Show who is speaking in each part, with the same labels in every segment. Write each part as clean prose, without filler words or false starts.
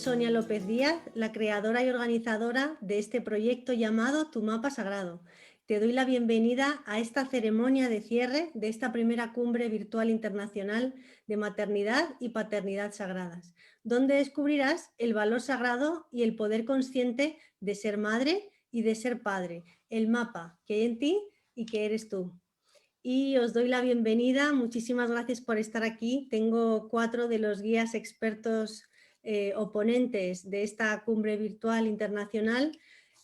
Speaker 1: Sonia López Díaz, la creadora y organizadora de este proyecto llamado Tu Mapa Sagrado. Te doy la bienvenida a esta ceremonia de cierre de esta primera cumbre virtual internacional de maternidad y paternidad sagradas, donde descubrirás el valor sagrado y el poder consciente de ser madre y de ser padre, el mapa que hay en ti y que eres tú. Y os doy la bienvenida, muchísimas gracias por estar aquí. Tengo 4 de los guías expertos o ponentes de esta cumbre virtual internacional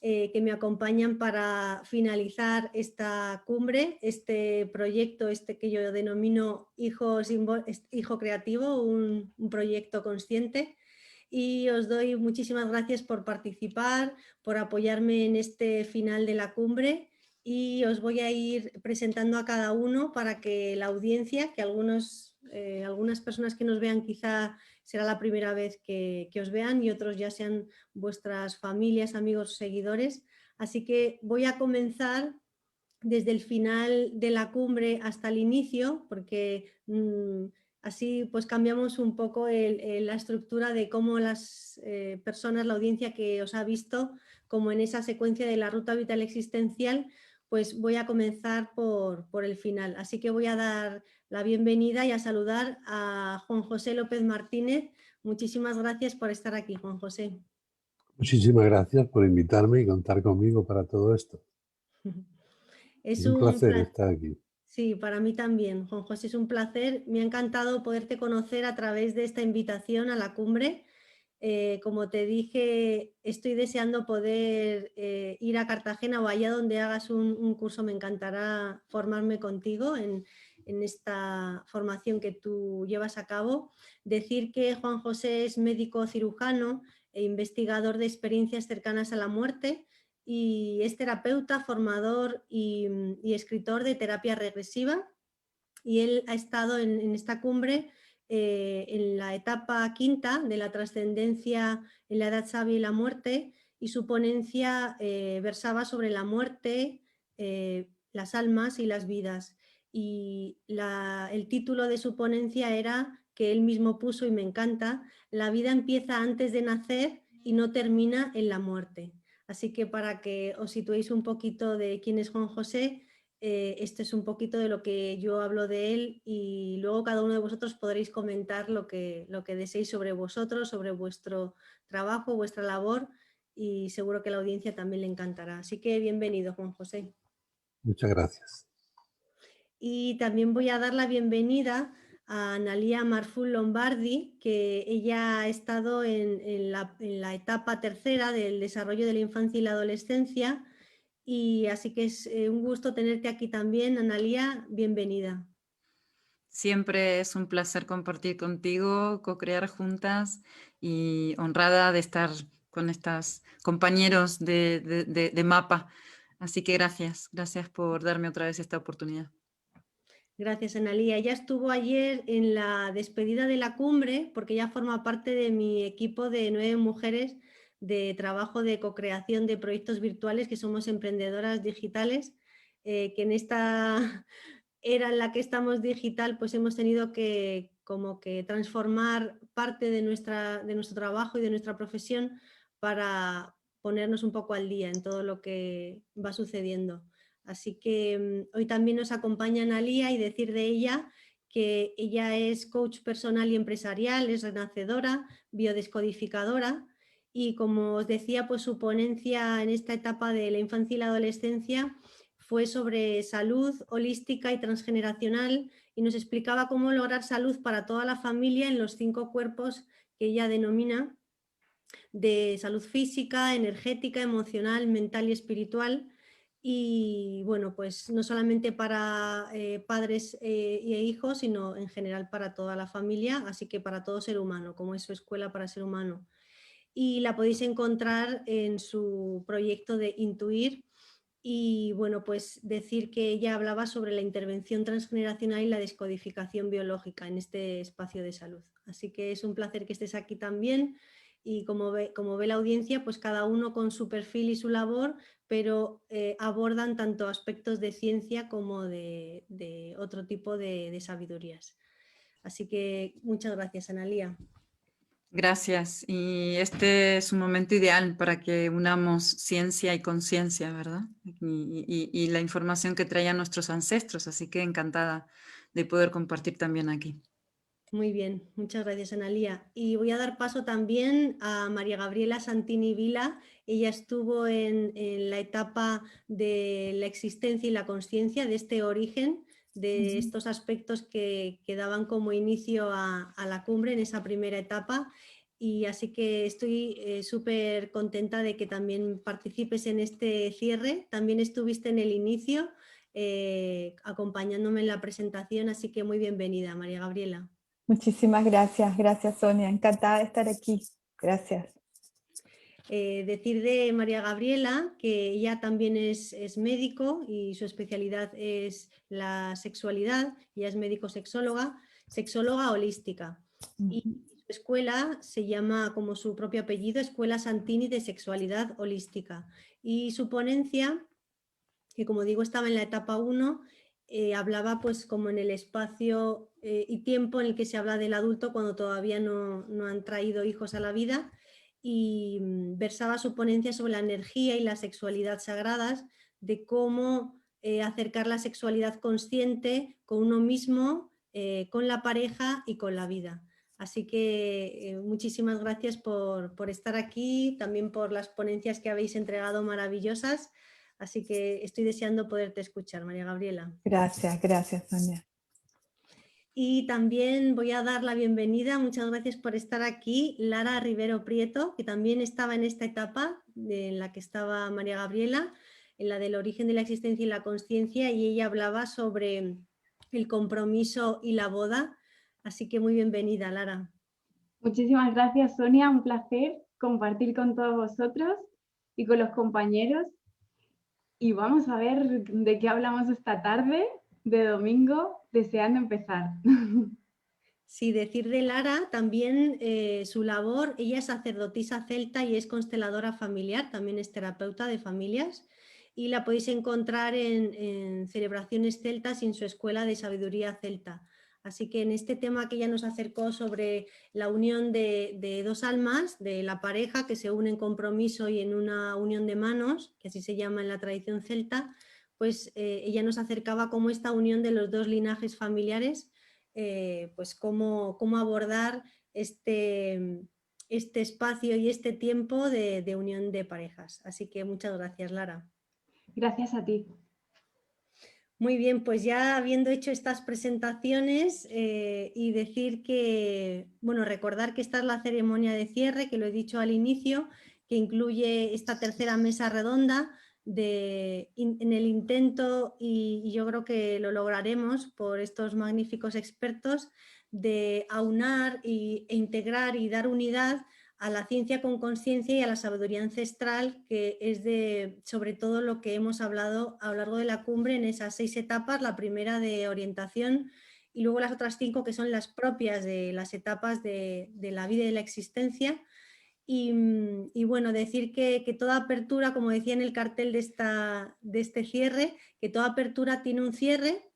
Speaker 1: que me acompañan para finalizar esta cumbre, este proyecto que yo denomino Hijo Creativo, un proyecto consciente. Y os doy muchísimas gracias por participar, por apoyarme en este final de la cumbre. Y os voy a ir presentando a cada uno para que la audiencia, que algunas personas que nos vean quizá será la primera vez que os vean y otros ya sean vuestras familias, amigos, seguidores. Así que voy a comenzar desde el final de la cumbre hasta el inicio, porque así pues cambiamos un poco la estructura de cómo las personas, la audiencia que os ha visto, como en esa secuencia de la ruta vital existencial, pues voy a comenzar por el final. Así que voy a dar la bienvenida y a saludar a Juan José López Martínez. Muchísimas gracias por estar aquí, Juan José.
Speaker 2: Muchísimas gracias por invitarme y contar conmigo para todo esto.
Speaker 1: Es
Speaker 2: Es un
Speaker 1: un
Speaker 2: placer
Speaker 1: placer.
Speaker 2: estar aquí.
Speaker 1: Sí, para mí también, Juan José, es un placer. Me ha encantado poderte conocer a través de esta invitación a la cumbre. Como te dije, estoy deseando poder ir a Cartagena o allá donde hagas un curso. Me encantará formarme contigo en esta formación que tú llevas a cabo. Decir que Juan José es médico cirujano e investigador de experiencias cercanas a la muerte, y es terapeuta, formador y escritor de terapia regresiva, y él ha estado en esta cumbre en la etapa quinta de la trascendencia en la edad sabia y la muerte, y su ponencia versaba sobre la muerte, las almas y las vidas, y el título de su ponencia era, que él mismo puso y me encanta: la vida empieza antes de nacer y no termina en la muerte. Así que para que os situéis un poquito de quién es Juan José, esto es un poquito de lo que yo hablo de él, y luego cada uno de vosotros podréis comentar lo que deseéis sobre vosotros, sobre vuestro trabajo, vuestra labor, y seguro que a la audiencia también le encantará. Así que bienvenido, Juan José.
Speaker 2: Muchas gracias.
Speaker 1: Y también voy a dar la bienvenida a Analia Marful Lombardi, que ella ha estado en la etapa tercera del desarrollo de la infancia y la adolescencia, y así que es un gusto tenerte aquí también, Analia, bienvenida.
Speaker 3: Siempre es un placer compartir contigo, co-crear juntas, y honrada de estar con estos compañeros de mapa. Así que gracias por darme otra vez esta oportunidad.
Speaker 1: Gracias, Analia. Ella estuvo ayer en la despedida de la cumbre, porque ella forma parte de mi equipo de 9 mujeres de trabajo de co-creación de proyectos virtuales, que somos emprendedoras digitales, que en esta era en la que estamos digital, pues hemos tenido que transformar parte de nuestro trabajo y de nuestra profesión para ponernos un poco al día en todo lo que va sucediendo. Así que hoy también nos acompaña Analia, y decir de ella que ella es coach personal y empresarial, es renacedora, biodescodificadora, y como os decía, pues su ponencia en esta etapa de la infancia y la adolescencia fue sobre salud holística y transgeneracional, y nos explicaba cómo lograr salud para toda la familia en los 5 cuerpos que ella denomina de salud física, energética, emocional, mental y espiritual. Y bueno, pues no solamente para padres e hijos, sino en general para toda la familia, así que para todo ser humano, como es su escuela para ser humano. Y la podéis encontrar en su proyecto de Intuir. Y bueno, pues decir que ella hablaba sobre la intervención transgeneracional y la descodificación biológica en este espacio de salud. Así que es un placer que estés aquí también, y como ve la audiencia, pues cada uno con su perfil y su labor, pero abordan tanto aspectos de ciencia como de otro tipo de sabidurías. Así que muchas gracias, Analia.
Speaker 3: Gracias. Y este es un momento ideal para que unamos ciencia y conciencia, ¿verdad? Y la información que traían nuestros ancestros, así que encantada de poder compartir también aquí.
Speaker 1: Muy bien, muchas gracias, Analía. Y voy a dar paso también a María Gabriela Santini Vila. Ella estuvo en la etapa de la existencia y la consciencia, de este origen, de estos aspectos que daban como inicio a la cumbre en esa primera etapa. Y así que estoy súper contenta de que también participes en este cierre. También estuviste en el inicio acompañándome en la presentación, así que muy bienvenida, María Gabriela.
Speaker 4: Muchísimas gracias, gracias Sonia, encantada de estar aquí, gracias.
Speaker 1: Decir de María Gabriela que ella también es médico y su especialidad es la sexualidad, ella es médico-sexóloga, sexóloga holística. Y su escuela se llama, como su propio apellido, Escuela Santini de Sexualidad Holística. Y su ponencia, que como digo estaba en la etapa 1, hablaba pues como en el espacio y tiempo en el que se habla del adulto cuando todavía no han traído hijos a la vida, y versaba su ponencia sobre la energía y la sexualidad sagradas, de cómo acercar la sexualidad consciente con uno mismo, con la pareja y con la vida. Así que muchísimas gracias por estar aquí, también por las ponencias que habéis entregado maravillosas. Así que estoy deseando poderte escuchar, María Gabriela.
Speaker 4: Gracias, gracias Sonia.
Speaker 1: Y también voy a dar la bienvenida, muchas gracias por estar aquí, Lara Rivero Prieto, que también estaba en esta etapa en la que estaba María Gabriela, en la del origen de la existencia y la consciencia, y ella hablaba sobre el compromiso y la boda. Así que muy bienvenida, Lara.
Speaker 5: Muchísimas gracias, Sonia. Un placer compartir con todos vosotros y con los compañeros. Y vamos a ver de qué hablamos esta tarde de domingo, deseando empezar.
Speaker 1: Sí, decir de Lara también su labor, ella es sacerdotisa celta y es consteladora familiar, también es terapeuta de familias, y la podéis encontrar en Celebraciones Celtas y en su escuela de sabiduría celta. Así que en este tema que ella nos acercó sobre la unión de dos almas, de la pareja que se une en compromiso y en una unión de manos, que así se llama en la tradición celta, pues ella nos acercaba como esta unión de los dos linajes familiares, pues cómo abordar este espacio y este tiempo de unión de parejas. Así que muchas gracias, Lara.
Speaker 5: Gracias a ti.
Speaker 1: Muy bien, pues ya habiendo hecho estas presentaciones y decir que, bueno, recordar que esta es la ceremonia de cierre, que lo he dicho al inicio, que incluye esta tercera mesa redonda en el intento, y yo creo que lo lograremos por estos magníficos expertos, de aunar e integrar y dar unidad a la ciencia con conciencia y a la sabiduría ancestral, que es de sobre todo lo que hemos hablado a lo largo de la cumbre en esas 6 etapas, la primera de orientación y luego las otras 5 que son las propias de las etapas de la vida y de la existencia. Y bueno, decir que toda apertura, como decía en el cartel de este cierre, que toda apertura tiene un cierre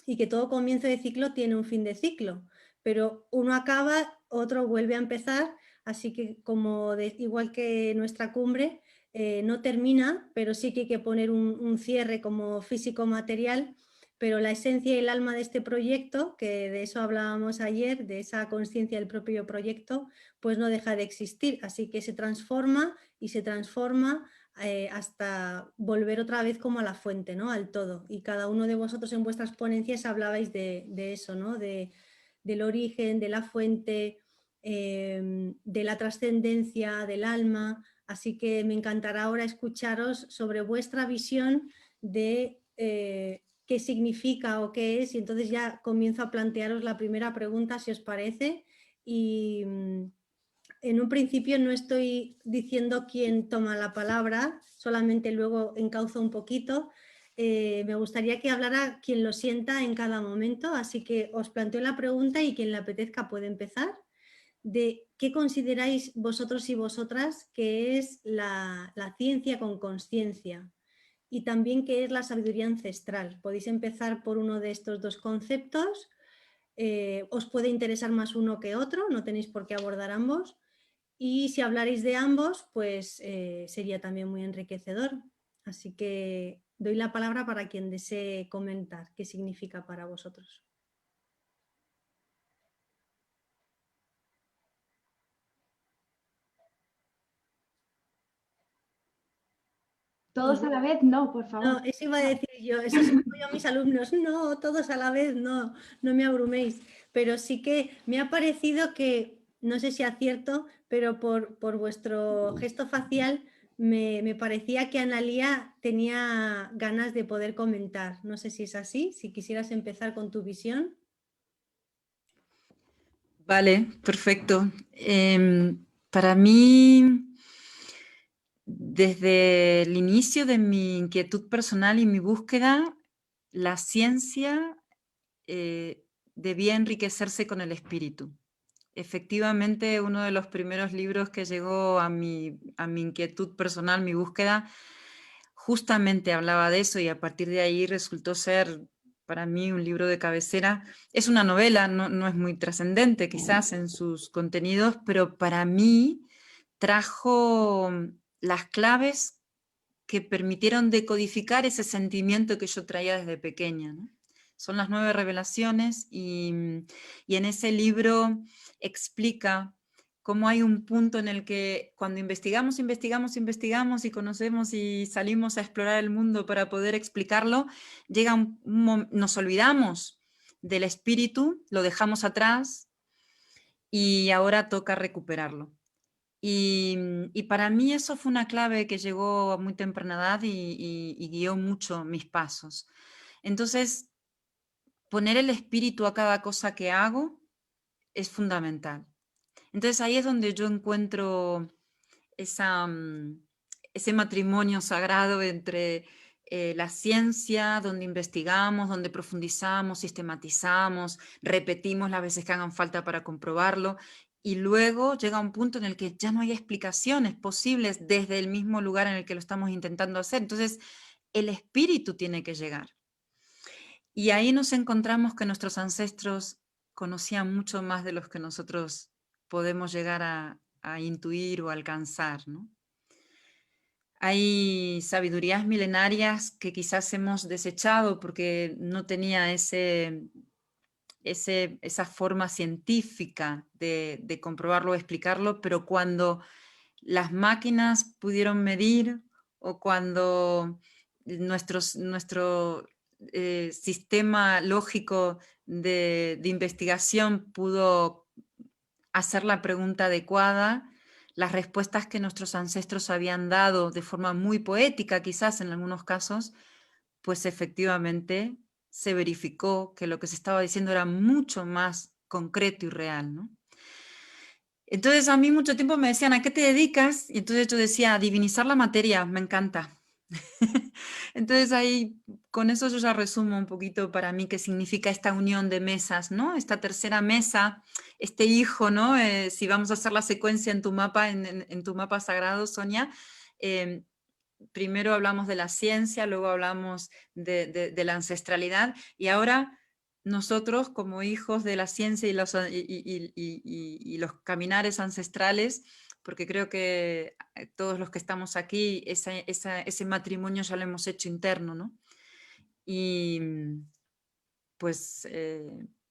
Speaker 1: y que todo comienzo de ciclo tiene un fin de ciclo, pero uno acaba, otro vuelve a empezar, así que igual que nuestra cumbre no termina, pero sí que hay que poner un cierre como físico-material, pero la esencia y el alma de este proyecto, que de eso hablábamos ayer, de esa conciencia del propio proyecto, pues no deja de existir, así que se transforma y se transforma hasta volver otra vez como a la fuente, ¿no? Al todo. Y cada uno de vosotros en vuestras ponencias hablabais de eso, ¿no? Del origen, de la fuente, de la trascendencia, del alma. Así que me encantará ahora escucharos sobre vuestra visión de qué significa o qué es, y entonces ya comienzo a plantearos la primera pregunta, si os parece. Y en un principio no estoy diciendo quién toma la palabra, solamente luego encauzo un poquito. Me gustaría que hablara quien lo sienta en cada momento, así que os planteo la pregunta y quien le apetezca puede empezar. De qué consideráis vosotros y vosotras que es la ciencia con conciencia, y también qué es la sabiduría ancestral. Podéis empezar por uno de estos dos conceptos. os puede interesar más uno que otro, no tenéis por qué abordar ambos. Y si hablaréis de ambos, pues sería también muy enriquecedor. Así que doy la palabra para quien desee comentar qué significa para vosotros.
Speaker 5: Todos a la vez, no, por favor.
Speaker 1: No, eso iba a decir yo, eso se lo digo yo a mis alumnos, no, todos a la vez, no, no me abruméis. Pero sí que me ha parecido que, no sé si acierto, pero por vuestro gesto facial me parecía que Analía tenía ganas de poder comentar. No sé si es así, si quisieras empezar con tu visión.
Speaker 3: Vale, perfecto. Para mí, desde el inicio de mi inquietud personal y mi búsqueda, la ciencia debía enriquecerse con el espíritu. Efectivamente, uno de los primeros libros que llegó a mi inquietud personal, mi búsqueda, justamente hablaba de eso y a partir de ahí resultó ser para mí un libro de cabecera. Es una novela, no es muy trascendente quizás en sus contenidos, pero para mí trajo las claves que permitieron decodificar ese sentimiento que yo traía desde pequeña, ¿no? Son las 9 revelaciones y en ese libro explica cómo hay un punto en el que cuando investigamos y conocemos y salimos a explorar el mundo para poder explicarlo, llega nos olvidamos del espíritu, lo dejamos atrás y ahora toca recuperarlo. Y para mí eso fue una clave que llegó a muy temprana edad y guió mucho mis pasos. Entonces, poner el espíritu a cada cosa que hago es fundamental. Entonces ahí es donde yo encuentro ese matrimonio sagrado entre la ciencia, donde investigamos, donde profundizamos, sistematizamos, repetimos las veces que hagan falta para comprobarlo, y luego llega un punto en el que ya no hay explicaciones posibles desde el mismo lugar en el que lo estamos intentando hacer. Entonces, el espíritu tiene que llegar. Y ahí nos encontramos que nuestros ancestros conocían mucho más de los que nosotros podemos llegar a intuir o alcanzar, ¿no? Hay sabidurías milenarias que quizás hemos desechado porque no tenía esa forma científica de comprobarlo o explicarlo, pero cuando las máquinas pudieron medir o cuando nuestro sistema lógico de investigación pudo hacer la pregunta adecuada, las respuestas que nuestros ancestros habían dado de forma muy poética, quizás en algunos casos, pues efectivamente se verificó que lo que se estaba diciendo era mucho más concreto y real, ¿no? Entonces a mí mucho tiempo me decían, ¿a qué te dedicas? Y entonces yo decía, a divinizar la materia, me encanta. Entonces ahí, con eso yo ya resumo un poquito para mí qué significa esta unión de mesas, ¿no? Esta tercera mesa, este hijo, ¿no? Si vamos a hacer la secuencia en tu mapa, en tu mapa sagrado, Sonia, primero hablamos de la ciencia, luego hablamos de la ancestralidad y ahora nosotros como hijos de la ciencia y los caminares ancestrales, porque creo que todos los que estamos aquí, ese matrimonio ya lo hemos hecho interno, ¿no? Y pues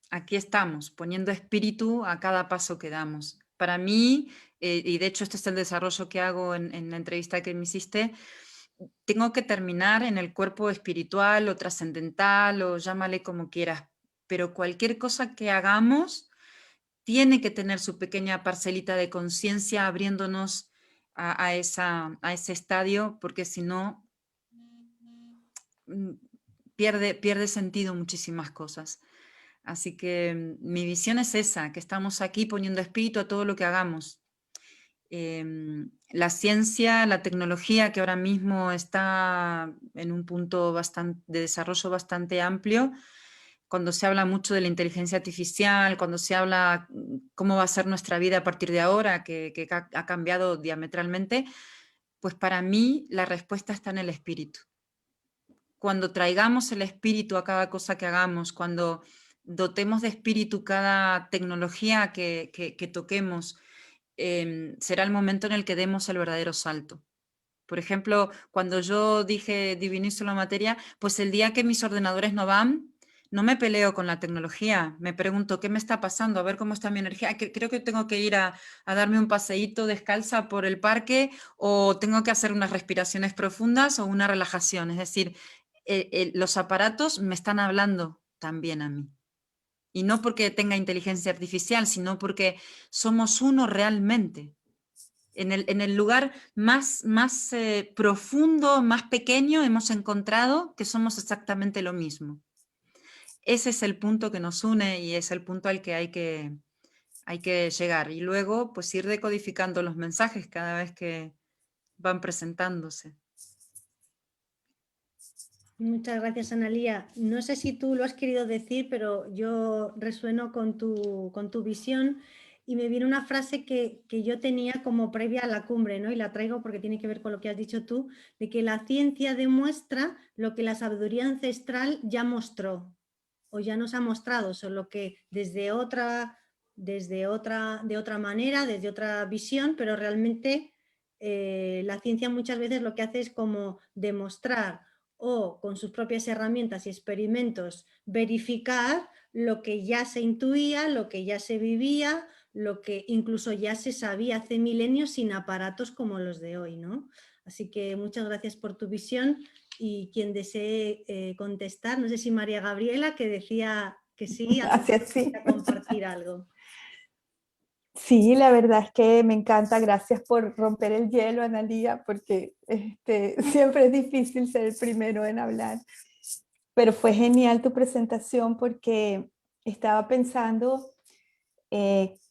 Speaker 3: aquí estamos, poniendo espíritu a cada paso que damos. Para mí, y de hecho este es el desarrollo que hago en la entrevista que me hiciste, tengo que terminar en el cuerpo espiritual o trascendental o llámale como quieras, pero cualquier cosa que hagamos tiene que tener su pequeña parcelita de conciencia abriéndonos a ese estadio, porque si no pierde sentido muchísimas cosas. Así que mi visión es esa, que estamos aquí poniendo espíritu a todo lo que hagamos. La ciencia, la tecnología, que ahora mismo está en un punto de desarrollo bastante amplio, cuando se habla mucho de la inteligencia artificial, cuando se habla cómo va a ser nuestra vida a partir de ahora, que ha cambiado diametralmente, pues para mí la respuesta está en el espíritu. Cuando traigamos el espíritu a cada cosa que hagamos, cuando dotemos de espíritu cada tecnología que toquemos, será el momento en el que demos el verdadero salto. Por ejemplo, cuando yo dije divinizo la materia, pues el día que mis ordenadores no van, no me peleo con la tecnología, me pregunto qué me está pasando, a ver cómo está mi energía. Creo que tengo que ir a darme un paseíto descalza por el parque, o tengo que hacer unas respiraciones profundas o una relajación. Es decir, los aparatos me están hablando también a mí. Y no porque tenga inteligencia artificial, sino porque somos uno realmente. En el lugar más profundo, más pequeño, hemos encontrado que somos exactamente lo mismo. Ese es el punto que nos une y es el punto al que hay que llegar. Y luego, pues ir decodificando los mensajes cada vez que van presentándose.
Speaker 1: Muchas gracias, Analía. No sé si tú lo has querido decir, pero yo resueno con tu visión y me viene una frase que yo tenía como previa a la cumbre, ¿no? Y la traigo porque tiene que ver con lo que has dicho tú, de que la ciencia demuestra lo que la sabiduría ancestral ya mostró o ya nos ha mostrado, solo que de otra manera, desde otra visión, pero realmente la ciencia muchas veces lo que hace es como demostrar o con sus propias herramientas y experimentos verificar lo que ya se intuía, lo que ya se vivía, lo que incluso ya se sabía hace milenios sin aparatos como los de hoy, ¿no? Así que muchas gracias por tu visión y quien desee contestar, no sé si María Gabriela, que decía que sí, a compartir algo.
Speaker 4: Sí, la verdad es que me encanta, gracias por romper el hielo, Analía, porque siempre es difícil ser el primero en hablar, pero fue genial tu presentación porque estaba pensando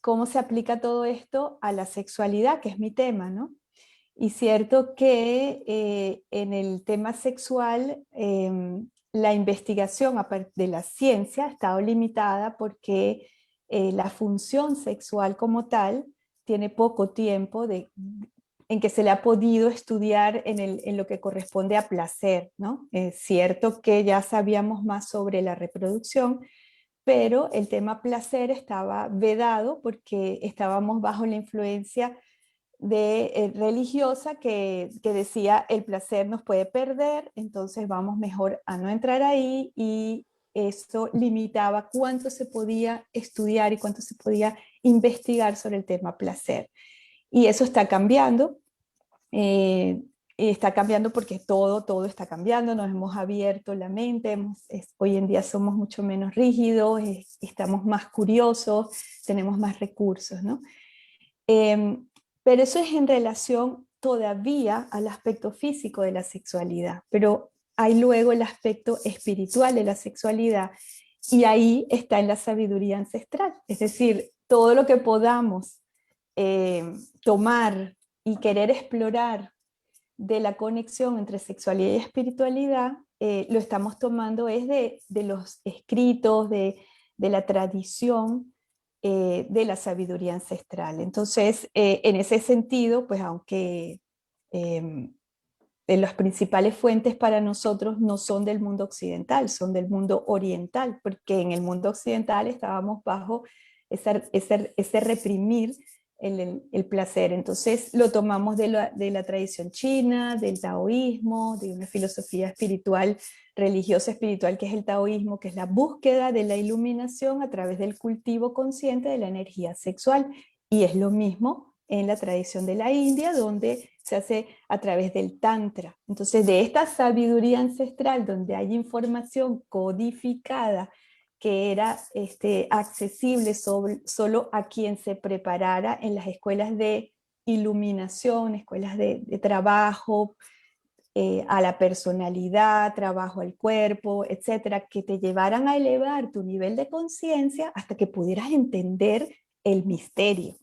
Speaker 4: cómo se aplica todo esto a la sexualidad, que es mi tema, ¿no? Y cierto que en el tema sexual la investigación de la ciencia ha estado limitada porque la función sexual como tal tiene poco tiempo en que se le ha podido estudiar en lo que corresponde a placer, ¿no? Es cierto que ya sabíamos más sobre la reproducción, pero el tema placer estaba vedado porque estábamos bajo la influencia religiosa que decía el placer nos puede perder, entonces vamos mejor a no entrar ahí, y esto limitaba cuánto se podía estudiar y cuánto se podía investigar sobre el tema placer. Y eso está cambiando. Está cambiando porque todo está cambiando, nos hemos abierto la mente, hoy en día somos mucho menos rígidos, estamos más curiosos, tenemos más recursos, ¿no? Pero eso es en relación todavía al aspecto físico de la sexualidad, pero hay luego el aspecto espiritual de la sexualidad, y ahí está en la sabiduría ancestral, es decir, todo lo que podamos tomar y querer explorar de la conexión entre sexualidad y espiritualidad, lo estamos tomando es de los escritos, de la tradición, de la sabiduría ancestral. Entonces, en ese sentido, pues aunque las principales fuentes para nosotros no son del mundo occidental, son del mundo oriental, porque en el mundo occidental estábamos bajo ese reprimir el placer. Entonces lo tomamos de la tradición china, del taoísmo, de una filosofía espiritual, religiosa espiritual, que es el taoísmo, que es la búsqueda de la iluminación a través del cultivo consciente de la energía sexual. Y es lo mismo en la tradición de la India, donde se hace a través del Tantra. Entonces, de esta sabiduría ancestral, donde hay información codificada que era accesible solo a quien se preparara en las escuelas de iluminación, escuelas de trabajo, a la personalidad, trabajo al cuerpo, etcétera, que te llevaran a elevar tu nivel de conciencia hasta que pudieras entender el misterio.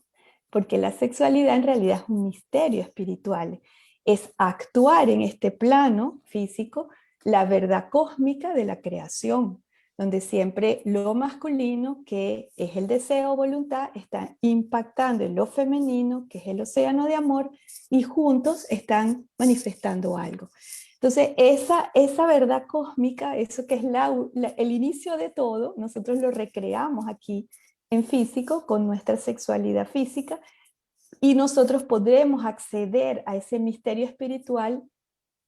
Speaker 4: Porque la sexualidad en realidad es un misterio espiritual, es actuar en este plano físico la verdad cósmica de la creación, donde siempre lo masculino, que es el deseo o voluntad, está impactando en lo femenino, que es el océano de amor, y juntos están manifestando algo. Entonces, esa verdad cósmica, eso que es el inicio de todo, nosotros lo recreamos aquí en físico con nuestra sexualidad física y nosotros podremos acceder a ese misterio espiritual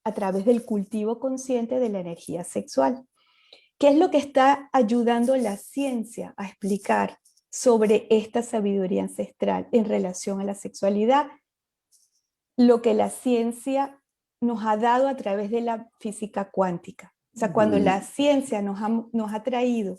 Speaker 4: a través del cultivo consciente de la energía sexual. ¿Qué es lo que está ayudando la ciencia a explicar sobre esta sabiduría ancestral en relación a la sexualidad? Lo que la ciencia nos ha dado a través de la física cuántica. O sea, cuando la ciencia nos ha traído,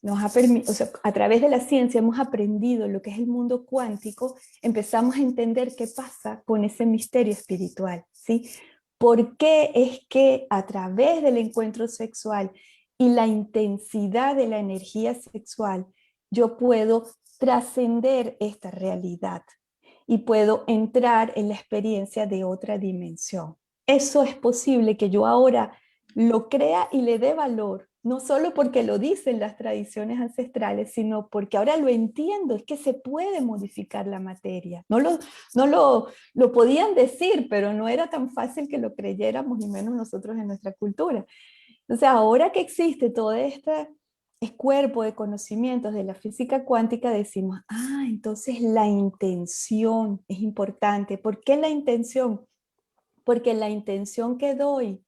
Speaker 4: o sea, a través de la ciencia hemos aprendido lo que es el mundo cuántico, empezamos a entender qué pasa con ese misterio espiritual, ¿sí? ¿Por qué es que a través del encuentro sexual y la intensidad de la energía sexual yo puedo trascender esta realidad y puedo entrar en la experiencia de otra dimensión? Eso es posible que yo ahora lo crea y le dé valor, no solo porque lo dicen las tradiciones ancestrales, sino porque ahora lo entiendo, es que se puede modificar la materia. No lo podían decir, pero no era tan fácil que lo creyéramos, ni menos nosotros en nuestra cultura. Entonces, ahora que existe todo este cuerpo de conocimientos de la física cuántica, decimos, entonces la intención es importante. ¿Por qué la intención? Porque la intención que doy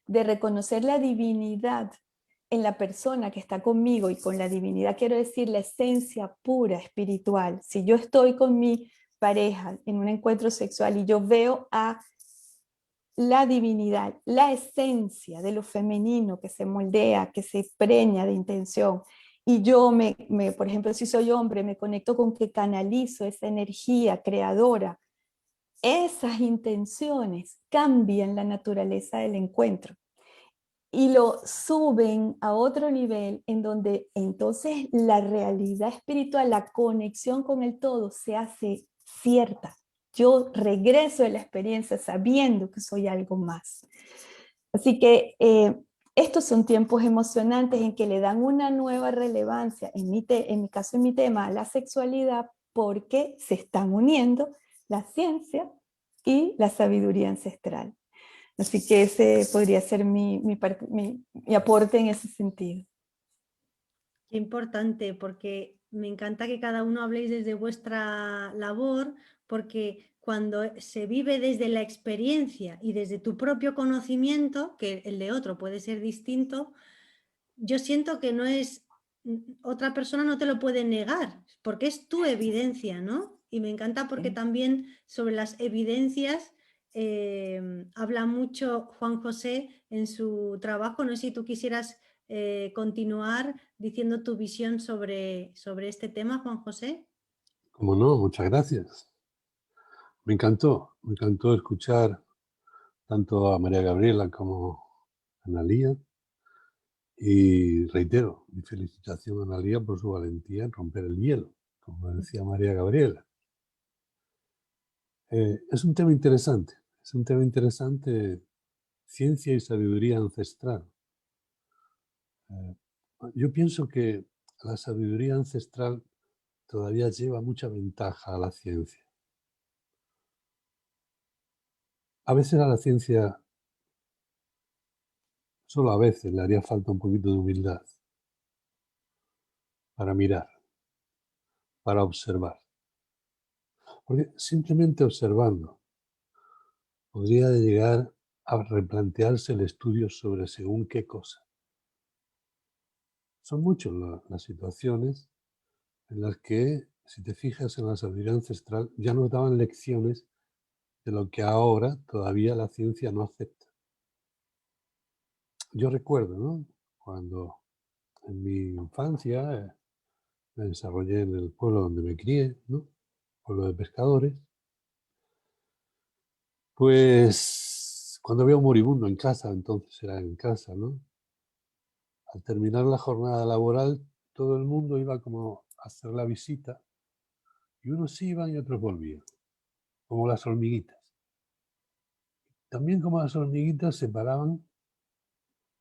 Speaker 4: de reconocer la divinidad en la persona que está conmigo, y con la divinidad quiero decir la esencia pura espiritual. Si yo estoy con mi pareja en un encuentro sexual y yo veo a la divinidad, la esencia de lo femenino que se moldea, que se preña de intención, y yo por ejemplo, si soy hombre, me conecto con que canalizo esa energía creadora, esas intenciones cambian la naturaleza del encuentro y lo suben a otro nivel en donde entonces la realidad espiritual, la conexión con el todo se hace cierta. Yo regreso de la experiencia sabiendo que soy algo más. Así que estos son tiempos emocionantes en que le dan una nueva relevancia, en mi caso, en mi tema, a la sexualidad, porque se están uniendo la ciencia y la sabiduría ancestral. Así que ese podría ser mi aporte en ese sentido.
Speaker 1: Qué importante, porque me encanta que cada uno habléis desde vuestra labor, porque cuando se vive desde la experiencia y desde tu propio conocimiento, que el de otro puede ser distinto, yo siento que no es, otra persona no te lo puede negar, porque es tu evidencia, ¿no? Y me encanta porque
Speaker 4: Sí.
Speaker 1: también sobre las evidencias habla mucho Juan José en su trabajo. No sé si tú quisieras continuar diciendo tu visión sobre este tema, Juan José.
Speaker 2: Como no, muchas gracias. Me encantó escuchar tanto a María Gabriela como a Analía. Y reitero mi felicitación a Analía por su valentía en romper el hielo, como decía María Gabriela. Es un tema interesante, ciencia y sabiduría ancestral. Yo pienso que la sabiduría ancestral todavía lleva mucha ventaja a la ciencia. A veces a la ciencia, solo a veces, le haría falta un poquito de humildad para mirar, para observar. Porque simplemente observando podría llegar a replantearse el estudio sobre según qué cosa. Son muchas las situaciones en las que, si te fijas en la sabiduría ancestral, ya nos daban lecciones de lo que ahora todavía la ciencia no acepta. Yo recuerdo, ¿no?, cuando en mi infancia me desarrollé en el pueblo donde me crié, ¿no?, pueblo de pescadores, pues cuando había un moribundo en casa, entonces era en casa, ¿no?, al terminar la jornada laboral, todo el mundo iba como a hacer la visita y unos iban y otros volvían, como las hormiguitas. También como las hormiguitas se paraban,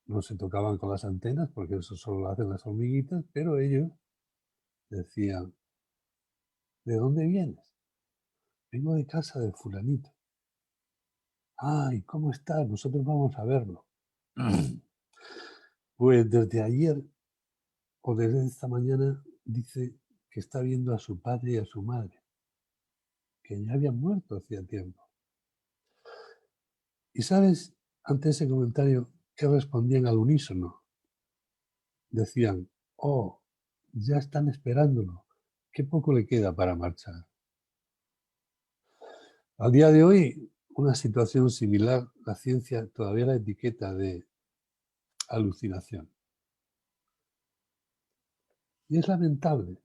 Speaker 2: no se tocaban con las antenas, porque eso solo lo hacen las hormiguitas, pero ellos decían, ¿de dónde vienes? Vengo de casa de fulanito. Ay, ¿cómo está? Nosotros vamos a verlo. Pues desde ayer o desde esta mañana dice que está viendo a su padre y a su madre, que ya habían muerto hacía tiempo. Y sabes, ante ese comentario, ¿qué respondían al unísono? Decían, oh, ya están esperándolo, qué poco le queda para marchar. Al día de hoy, una situación similar, la ciencia todavía la etiqueta de alucinación. Y es lamentable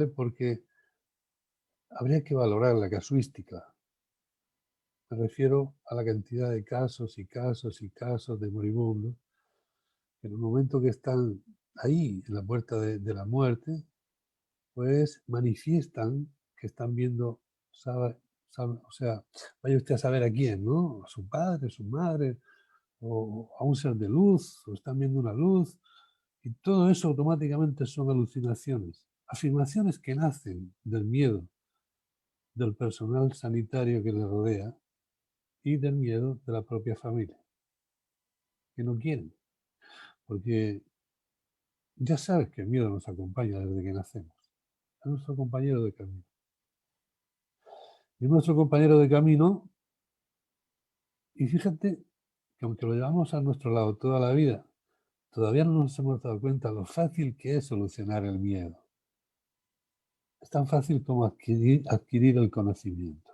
Speaker 2: porque habría que valorar la casuística. Me refiero a la cantidad de casos y casos y casos de moribundos que en el momento que están ahí, en la puerta de la muerte, pues manifiestan que están viendo, o sea, vaya usted a saber a quién, ¿no? A su padre, a su madre, o a un ser de luz, o están viendo una luz, y todo eso automáticamente son alucinaciones, afirmaciones que nacen del miedo del personal sanitario que le rodea y del miedo de la propia familia, que no quieren, porque ya sabes que el miedo nos acompaña desde que nacemos, es nuestro compañero de camino. Y nuestro compañero de camino, y fíjate que aunque lo llevamos a nuestro lado toda la vida, todavía no nos hemos dado cuenta lo fácil que es solucionar el miedo. Es tan fácil como adquirir el conocimiento.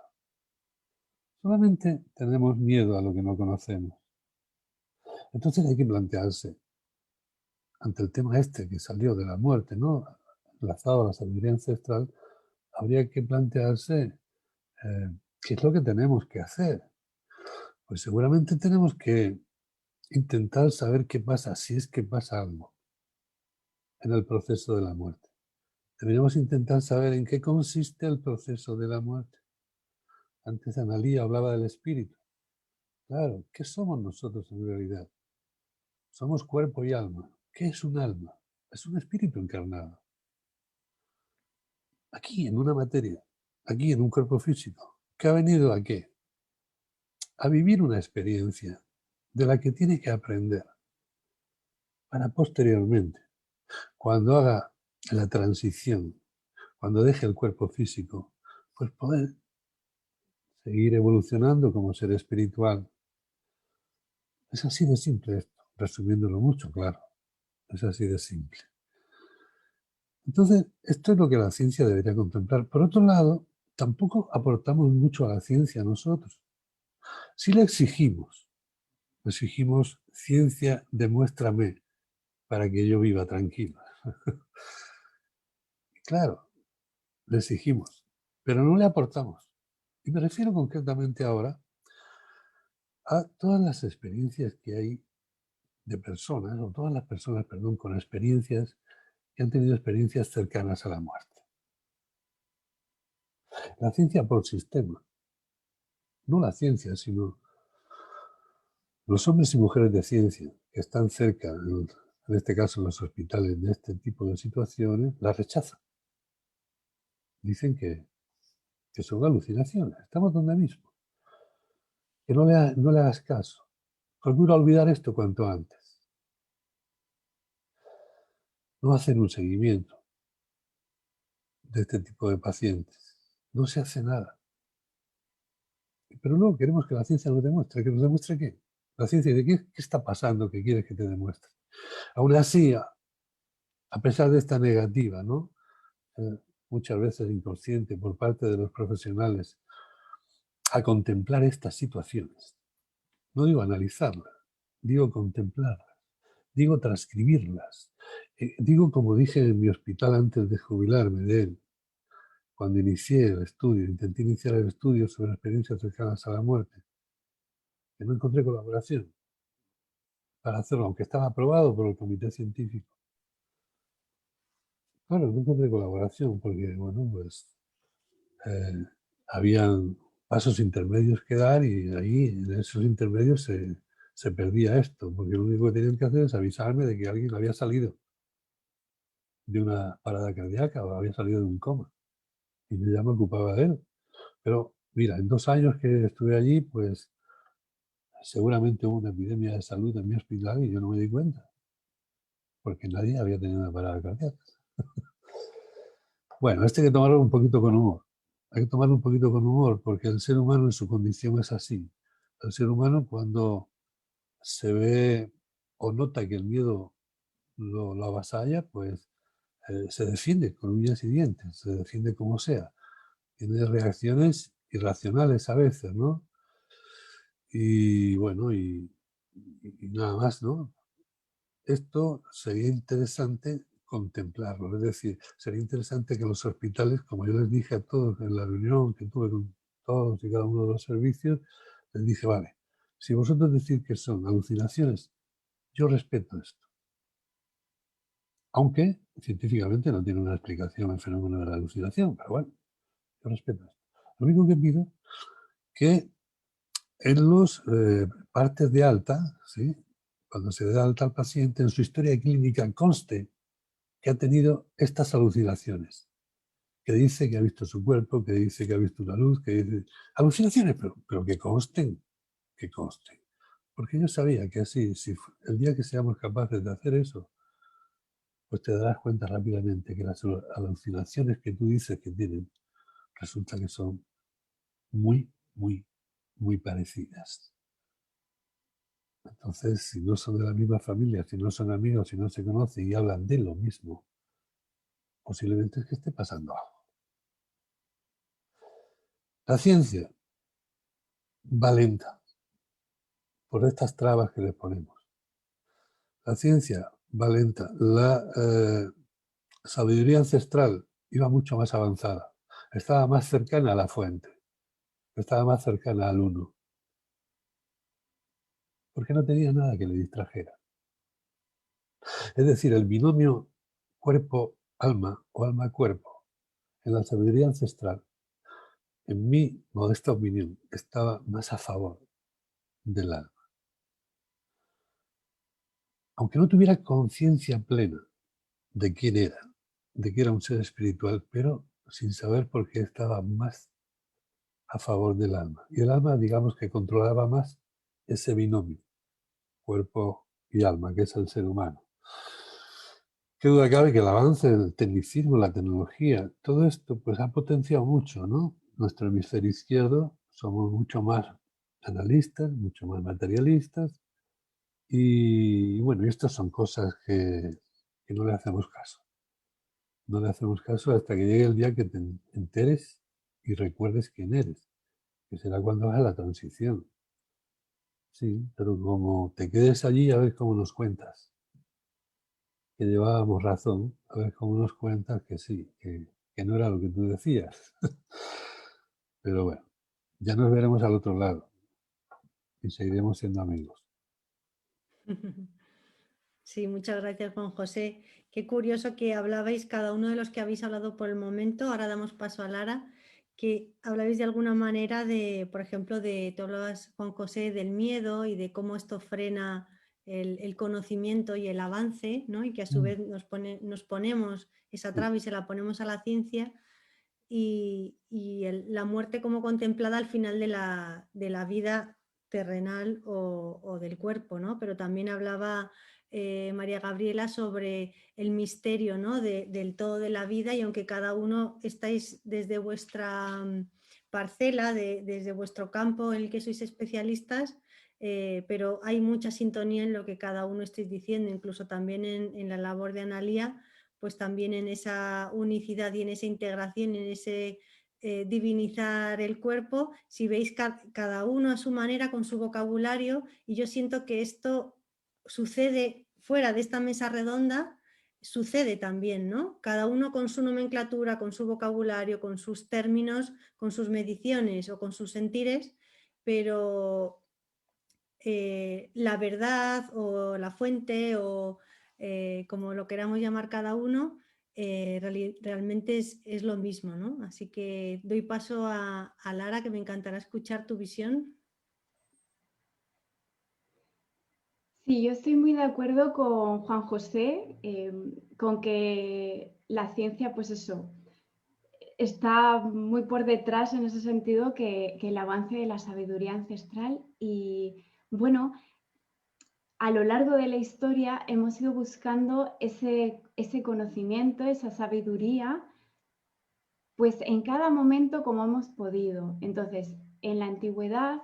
Speaker 2: Solamente tenemos miedo a lo que no conocemos. Entonces hay que plantearse, ante el tema este que salió de la muerte, ¿no? Enlazado a la sabiduría ancestral, habría que plantearse qué es lo que tenemos que hacer. Pues seguramente tenemos que intentar saber qué pasa, si es que pasa algo en el proceso de la muerte. Deberíamos intentar saber en qué consiste el proceso de la muerte. Antes Analía hablaba del espíritu. Claro, ¿qué somos nosotros en realidad? Somos cuerpo y alma. ¿Qué es un alma? Es un espíritu encarnado. Aquí, en una materia, aquí, en un cuerpo físico. ¿Qué ha venido a qué? A vivir una experiencia de la que tiene que aprender para posteriormente, cuando haga la transición, cuando deje el cuerpo físico, pues poder seguir evolucionando como ser espiritual. Es así de simple esto, resumiéndolo mucho, claro. Es así de simple. Entonces, esto es lo que la ciencia debería contemplar. Por otro lado, tampoco aportamos mucho a la ciencia nosotros. Si le exigimos ciencia, demuéstrame para que yo viva tranquilo. Claro, le exigimos, pero no le aportamos. Y me refiero concretamente ahora a todas las experiencias que hay de personas, o todas las personas, perdón, con experiencias que han tenido experiencias cercanas a la muerte. La ciencia por sistema, no la ciencia, sino los hombres y mujeres de ciencia que están cerca, en este caso en los hospitales, de este tipo de situaciones, la rechazan. Dicen que son alucinaciones, estamos donde mismo. Que no le hagas caso. Procura olvidar esto cuanto antes. No hacen un seguimiento de este tipo de pacientes. No se hace nada. Pero luego queremos que la ciencia nos demuestre. ¿Que nos demuestre qué? La ciencia dice, ¿qué está pasando que quieres que te demuestre? Aún así, a pesar de esta negativa, ¿no? Muchas veces inconsciente por parte de los profesionales, a contemplar estas situaciones. No digo analizarlas, digo contemplarlas, digo transcribirlas. Digo, como dije en mi hospital antes de jubilarme de él, cuando inicié el estudio, intenté iniciar el estudio sobre experiencias cercanas a la muerte, que no encontré colaboración para hacerlo, aunque estaba aprobado por el comité científico. Claro, no encontré colaboración porque, bueno, pues habían pasos intermedios que dar y ahí, en esos intermedios, se perdía esto, porque lo único que tenían que hacer es avisarme de que alguien había salido de una parada cardíaca o había salido de un coma. Y yo ya me ocupaba de él. Pero mira, en 2 años que estuve allí, pues seguramente hubo una epidemia de salud en mi hospital y yo no me di cuenta, porque nadie había tenido una parada cardíaca. Bueno, hay que tomarlo un poquito con humor. Hay que tomarlo un poquito con humor, porque el ser humano en su condición es así. El ser humano, cuando se ve o nota que el miedo lo avasalla, pues se defiende con uñas y dientes, se defiende como sea. Tiene reacciones irracionales a veces, ¿no? Y bueno, y nada más, ¿no? Esto sería interesante contemplarlo, es decir, sería interesante que los hospitales, como yo les dije a todos en la reunión que tuve con todos y cada uno de los servicios, les dije, vale, si vosotros decís que son alucinaciones, yo respeto esto. Aunque científicamente no tiene una explicación el fenómeno de la alucinación, pero bueno, yo respeto esto. Lo único que pido que en los partes de alta, ¿sí? Cuando se da alta al paciente, en su historia clínica conste que ha tenido estas alucinaciones, que dice que ha visto su cuerpo, que dice que ha visto una luz, que dice... Alucinaciones, pero que consten, que consten. Porque yo sabía que así, si el día que seamos capaces de hacer eso, pues te darás cuenta rápidamente que las alucinaciones que tú dices que tienen, resulta que son muy, muy, muy parecidas. Entonces, si no son de la misma familia, si no son amigos, si no se conocen y hablan de lo mismo, posiblemente es que esté pasando algo. La ciencia va lenta por estas trabas que le ponemos. La ciencia va lenta. La sabiduría ancestral iba mucho más avanzada. Estaba más cercana a la fuente. Estaba más cercana al uno. Porque no tenía nada que le distrajera. Es decir, el binomio cuerpo-alma o alma-cuerpo en la sabiduría ancestral, en mi modesta opinión, estaba más a favor del alma. Aunque no tuviera conciencia plena de quién era, de que era un ser espiritual, pero sin saber por qué estaba más a favor del alma. Y el alma, digamos que controlaba más ese binomio, cuerpo y alma, que es el ser humano. Qué duda cabe que el avance del tecnicismo, la tecnología, todo esto pues ha potenciado mucho, ¿no? Nuestro hemisferio izquierdo somos mucho más analistas, mucho más materialistas y bueno, estas son cosas que no le hacemos caso. No le hacemos caso hasta que llegue el día que te enteres y recuerdes quién eres, que será cuando hagas la transición. Sí, pero como te quedes allí, a ver cómo nos cuentas. Que llevábamos razón, a ver cómo nos cuentas que sí, que no era lo que tú decías. Pero bueno, ya nos veremos al otro lado y seguiremos siendo amigos.
Speaker 1: Sí, muchas gracias, Juan José. Qué curioso que hablabais, cada uno de los que habéis hablado por el momento, ahora damos paso a Lara, que hablabais de alguna manera de, por ejemplo, tú hablabas, Juan José, del miedo y de cómo esto frena el conocimiento y el avance, ¿no? Y que a su vez nos ponemos esa traba y se la ponemos a la ciencia y la muerte como contemplada al final de la vida terrenal o del cuerpo, ¿no? Pero también hablaba María Gabriela sobre el misterio, ¿no? del todo de la vida, y aunque cada uno estáis desde vuestra parcela, desde vuestro campo en el que sois especialistas, pero hay mucha sintonía en lo que cada uno estáis diciendo, incluso también en la labor de Analía, pues también en esa unicidad y en esa integración, en ese divinizar el cuerpo, si veis cada uno a su manera con su vocabulario, y yo siento que esto sucede fuera de esta mesa redonda, sucede también, ¿no? Cada uno con su nomenclatura, con su vocabulario, con sus términos, con sus mediciones o con sus sentires, pero la verdad o la fuente o como lo queramos llamar cada uno, realmente es lo mismo, ¿no? Así que doy paso a Lara, que me encantará escuchar tu visión.
Speaker 5: Sí, yo estoy muy de acuerdo con Juan José, con que la ciencia, pues eso, está muy por detrás en ese sentido que el avance de la sabiduría ancestral, y bueno, a lo largo de la historia hemos ido buscando ese conocimiento, esa sabiduría, pues en cada momento como hemos podido. Entonces, en la antigüedad,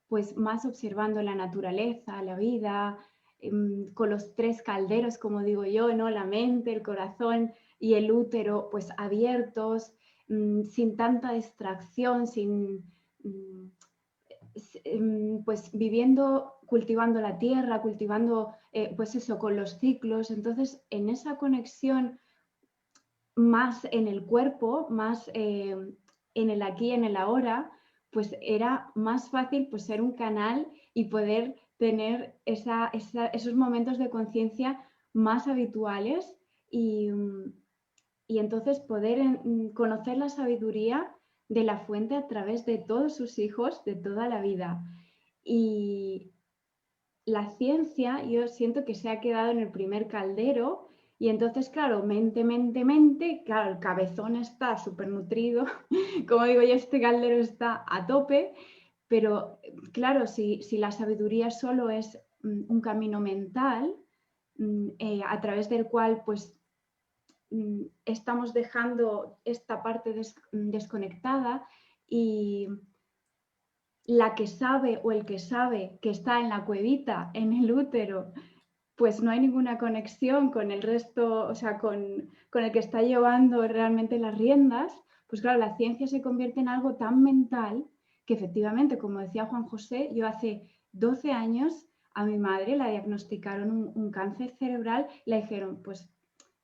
Speaker 5: pues más observando la naturaleza, la vida, con los tres calderos, como digo yo, ¿no? La mente, el corazón y el útero, pues abiertos, sin tanta distracción, pues viviendo, cultivando la tierra, cultivando, pues eso, con los ciclos. Entonces, en esa conexión más en el cuerpo, más en el aquí y en el ahora, pues era más fácil pues, ser un canal y poder tener esos momentos de conciencia más habituales y entonces poder conocer la sabiduría de la fuente a través de todos sus hijos de toda la vida. Y la ciencia, yo siento que se ha quedado en el primer caldero y entonces, claro, mente, claro, el cabezón está súper nutrido, como digo yo, este caldero está a tope, pero claro, si la sabiduría solo es un camino mental, a través del cual pues estamos dejando esta parte desconectada y la que sabe o el que sabe que está en la cuevita, en el útero, pues no hay ninguna conexión con el resto, o sea, con el que está llevando realmente las riendas, pues claro, la ciencia se convierte en algo tan mental que efectivamente, como decía Juan José, yo hace 12 años a mi madre la diagnosticaron un cáncer cerebral y le dijeron, pues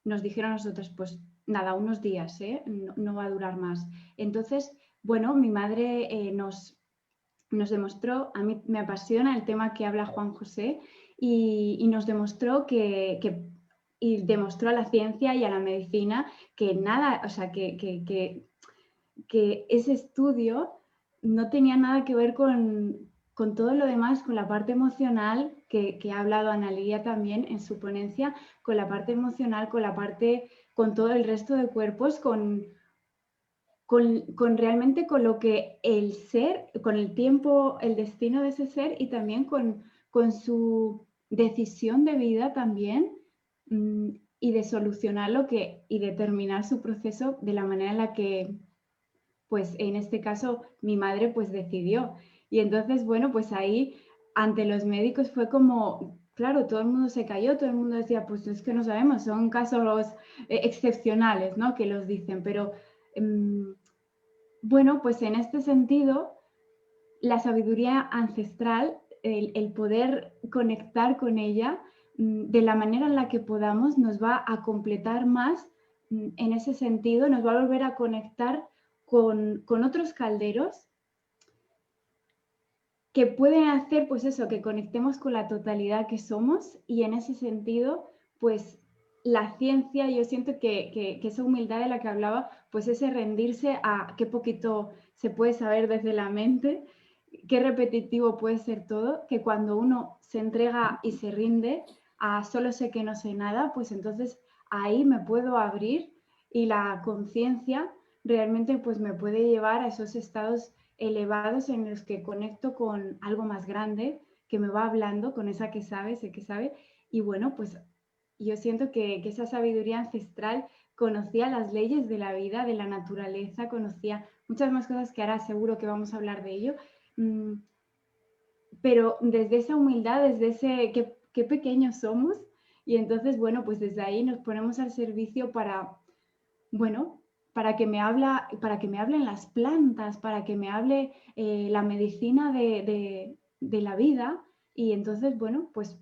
Speaker 5: nos dijeron a nosotros, pues nada, unos días, no va a durar más. Entonces, bueno, mi madre nos demostró, a mí me apasiona el tema que habla Juan José y nos demostró y demostró a la ciencia y a la medicina que nada, o sea, que ese estudio no tenía nada que ver con todo lo demás, con la parte emocional que ha hablado Analía también en su ponencia, con la parte emocional, con todo el resto de cuerpos, con realmente con lo que el ser, con el tiempo, el destino de ese ser y también con su decisión de vida también y de solucionar y determinar su proceso de la manera en la que, pues en este caso, mi madre pues decidió. Y entonces, bueno, pues ahí ante los médicos fue como, claro, todo el mundo se cayó, todo el mundo decía, pues es que no sabemos, son casos excepcionales, ¿no? Que los dicen, pero bueno, pues en este sentido, la sabiduría ancestral, el poder conectar con ella de la manera en la que podamos, nos va a completar más en ese sentido, nos va a volver a conectar con otros calderos que pueden hacer, pues eso, que conectemos con la totalidad que somos y en ese sentido, pues la ciencia, yo siento que esa humildad de la que hablaba, pues ese rendirse a qué poquito se puede saber desde la mente, qué repetitivo puede ser todo, que cuando uno se entrega y se rinde a solo sé que no sé nada, pues entonces ahí me puedo abrir y la conciencia realmente pues me puede llevar a esos estados elevados en los que conecto con algo más grande que me va hablando, con esa que sabe, sé que sabe, y bueno, pues yo siento que esa sabiduría ancestral conocía las leyes de la vida, de la naturaleza, conocía muchas más cosas que ahora seguro que vamos a hablar de ello, pero desde esa humildad, desde ese qué pequeños somos, y entonces, bueno, pues desde ahí nos ponemos al servicio para, bueno, para que me hablen las plantas, para que me hable la medicina de la vida y entonces, bueno, pues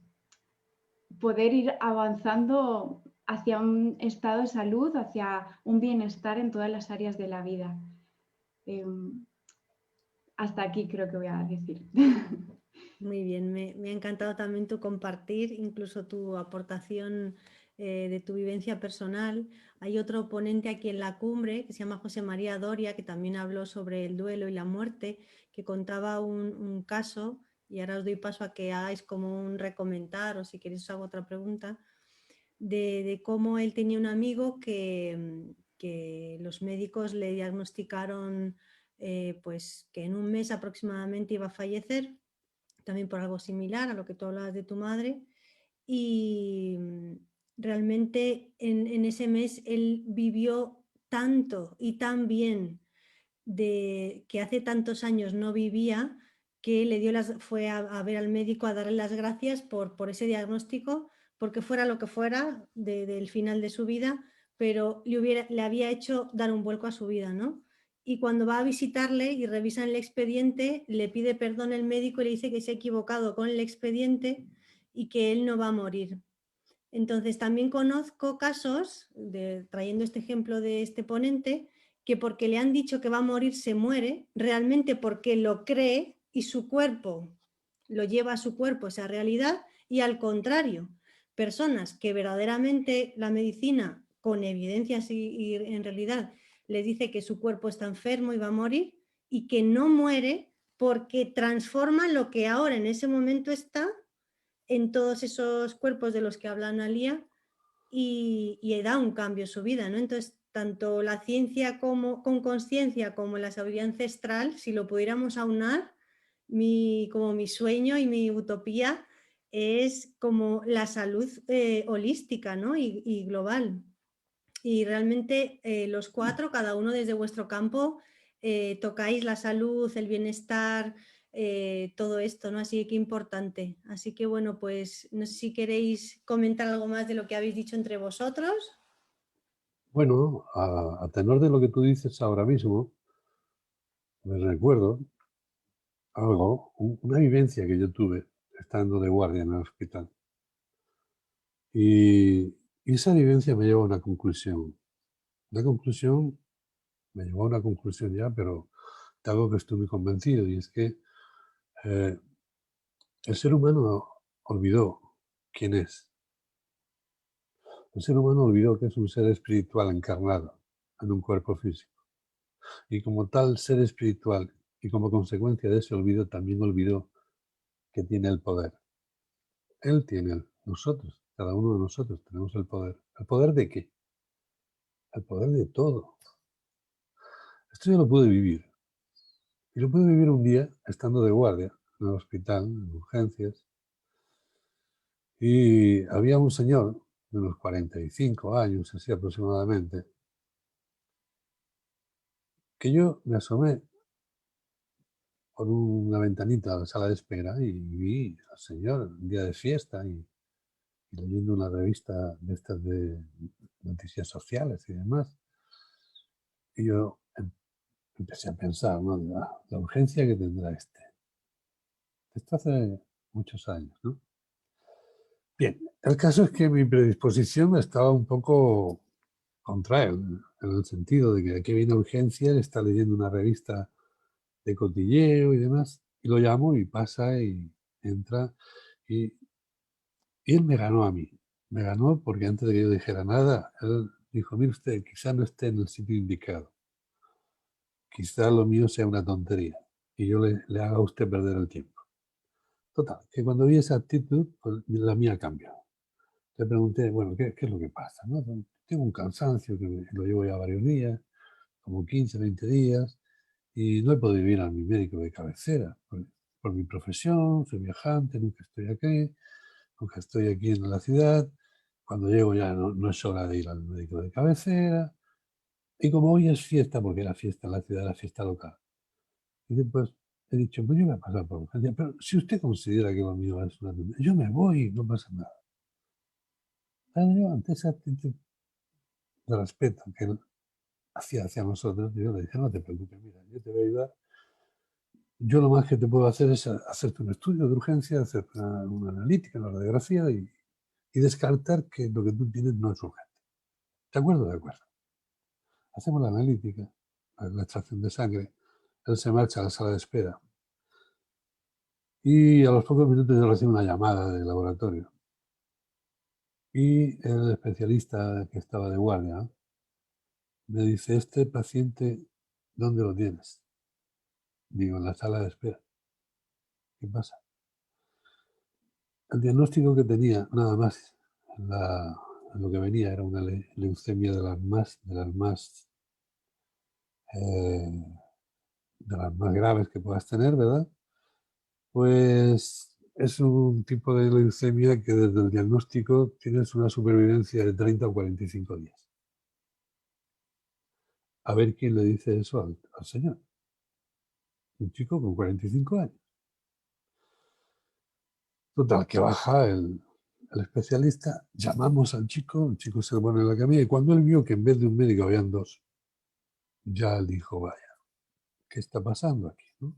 Speaker 5: poder ir avanzando hacia un estado de salud, hacia un bienestar en todas las áreas de la vida. Hasta aquí creo que voy a decir.
Speaker 1: Muy bien, me ha encantado también tu compartir, incluso tu aportación de tu vivencia personal. Hay otro ponente aquí en la cumbre que se llama José María Doria, que también habló sobre el duelo y la muerte, que contaba un caso, y ahora os doy paso a que hagáis como un recomentar o si queréis os hago otra pregunta, de cómo él tenía un amigo que los médicos le diagnosticaron pues que en un mes aproximadamente iba a fallecer, también por algo similar a lo que tú hablabas de tu madre. Y realmente en ese mes él vivió tanto y tan bien de que hace tantos años no vivía, que le dio fue a ver al médico a darle las gracias por ese diagnóstico, porque fuera lo que fuera del final de su vida, pero le había hecho dar un vuelco a su vida, ¿no? Y cuando va a visitarle y revisan el expediente, le pide perdón el médico y le dice que se ha equivocado con el expediente y que él no va a morir. Entonces también conozco casos, trayendo este ejemplo de este ponente, que porque le han dicho que va a morir se muere, realmente porque lo cree y su cuerpo lo lleva a su cuerpo esa realidad, y al contrario, personas que verdaderamente la medicina con evidencias y en realidad les dice que su cuerpo está enfermo y va a morir, y que no muere porque transforma lo que ahora en ese momento está en todos esos cuerpos de los que habla Analía y da un cambio en su vida, ¿no? Entonces, tanto la ciencia como con conciencia como la sabiduría ancestral, si lo pudiéramos aunar, como mi sueño y mi utopía es como la salud holística, ¿no? y global. Y realmente los cuatro, cada uno desde vuestro campo, tocáis la salud, el bienestar, todo esto, ¿no? Así que importante. Así que bueno, pues no sé si queréis comentar algo más de lo que habéis dicho entre vosotros.
Speaker 2: Bueno, a tenor de lo que tú dices ahora mismo, me recuerdo algo, una vivencia que yo tuve estando de guardia en el hospital. Y esa vivencia me llevó a una conclusión. Una conclusión, me llevó a una conclusión ya, pero de algo que estoy muy convencido, y es que el ser humano olvidó quién es. El ser humano olvidó que es un ser espiritual encarnado en un cuerpo físico. Y como tal ser espiritual, y como consecuencia de ese olvido, también olvidó que tiene el poder. Él tiene, nosotros, cada uno de nosotros tenemos el poder. ¿El poder de qué? El poder de todo. Esto yo lo pude vivir. Y lo pude vivir un día estando de guardia en el hospital, en urgencias. Y había un señor de unos 45 años, así aproximadamente, que yo me asomé por una ventanita a la sala de espera y vi al señor un día de fiesta y leyendo una revista de estas de noticias sociales y demás. Y yo empecé a pensar, ¿no? La urgencia que tendrá este. Esto hace muchos años, ¿no? Bien, el caso es que mi predisposición estaba un poco contra él, en el sentido de que aquí viene urgencia, él está leyendo una revista de cotilleo y demás, y lo llamo y pasa y entra, y él me ganó a mí. Me ganó porque antes de que yo dijera nada, él dijo, mire usted, quizá no esté en el sitio indicado. Quizá lo mío sea una tontería y yo le haga a usted perder el tiempo. Total, que cuando vi esa actitud, pues la mía cambió. Le pregunté, bueno, ¿qué es lo que pasa? ¿No? Tengo un cansancio que lo llevo ya varios días, como 15, 20 días, y no he podido ir a mi médico de cabecera. Por mi profesión, soy viajante, nunca estoy aquí en la ciudad. Cuando llego ya no es hora de ir al médico de cabecera. Y como hoy es fiesta, porque era fiesta en la ciudad, era fiesta local, y después he dicho, pues yo voy a pasar por urgencia, pero si usted considera que lo mío es una tontería, yo me voy, no pasa nada. Pero yo, ante esa actitud de respeto que él hacía hacia nosotros, yo le dije, no te preocupes, mira, yo te voy a ayudar. Yo lo más que te puedo hacer es hacerte un estudio de urgencia, hacer una analítica, una radiografía y descartar que lo que tú tienes no es urgente. ¿De acuerdo? De acuerdo. Hacemos la analítica, la extracción de sangre, él se marcha a la sala de espera y a los pocos minutos yo recibo una llamada del laboratorio y el especialista que estaba de guardia me dice, este paciente, ¿dónde lo tienes? Digo, en la sala de espera. ¿Qué pasa? El diagnóstico que tenía, nada más, en lo que venía era una leucemia de las más graves que puedas tener, ¿verdad? Pues es un tipo de leucemia que desde el diagnóstico tienes una supervivencia de 30 o 45 días. A ver quién le dice eso al señor. Un chico con 45 años. Total, que baja el especialista, llamamos al chico, el chico se pone en la camilla y cuando él vio que en vez de un médico habían dos, ya dijo, vaya, ¿qué está pasando aquí? ¿No?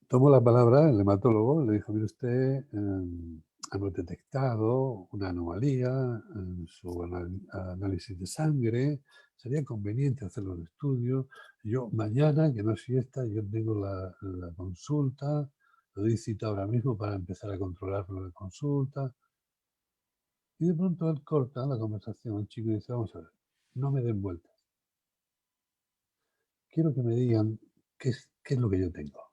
Speaker 2: Tomó la palabra el hematólogo, le dijo, mire usted, hemos detectado una anomalía en su análisis de sangre, sería conveniente hacerle un estudio. Yo mañana, que no es fiesta, yo tengo la consulta, lo doy cita ahora mismo para empezar a controlarlo la consulta. Y de pronto él corta la conversación, el chico dice, vamos a ver, no me den vueltas. Quiero que me digan qué es lo que yo tengo.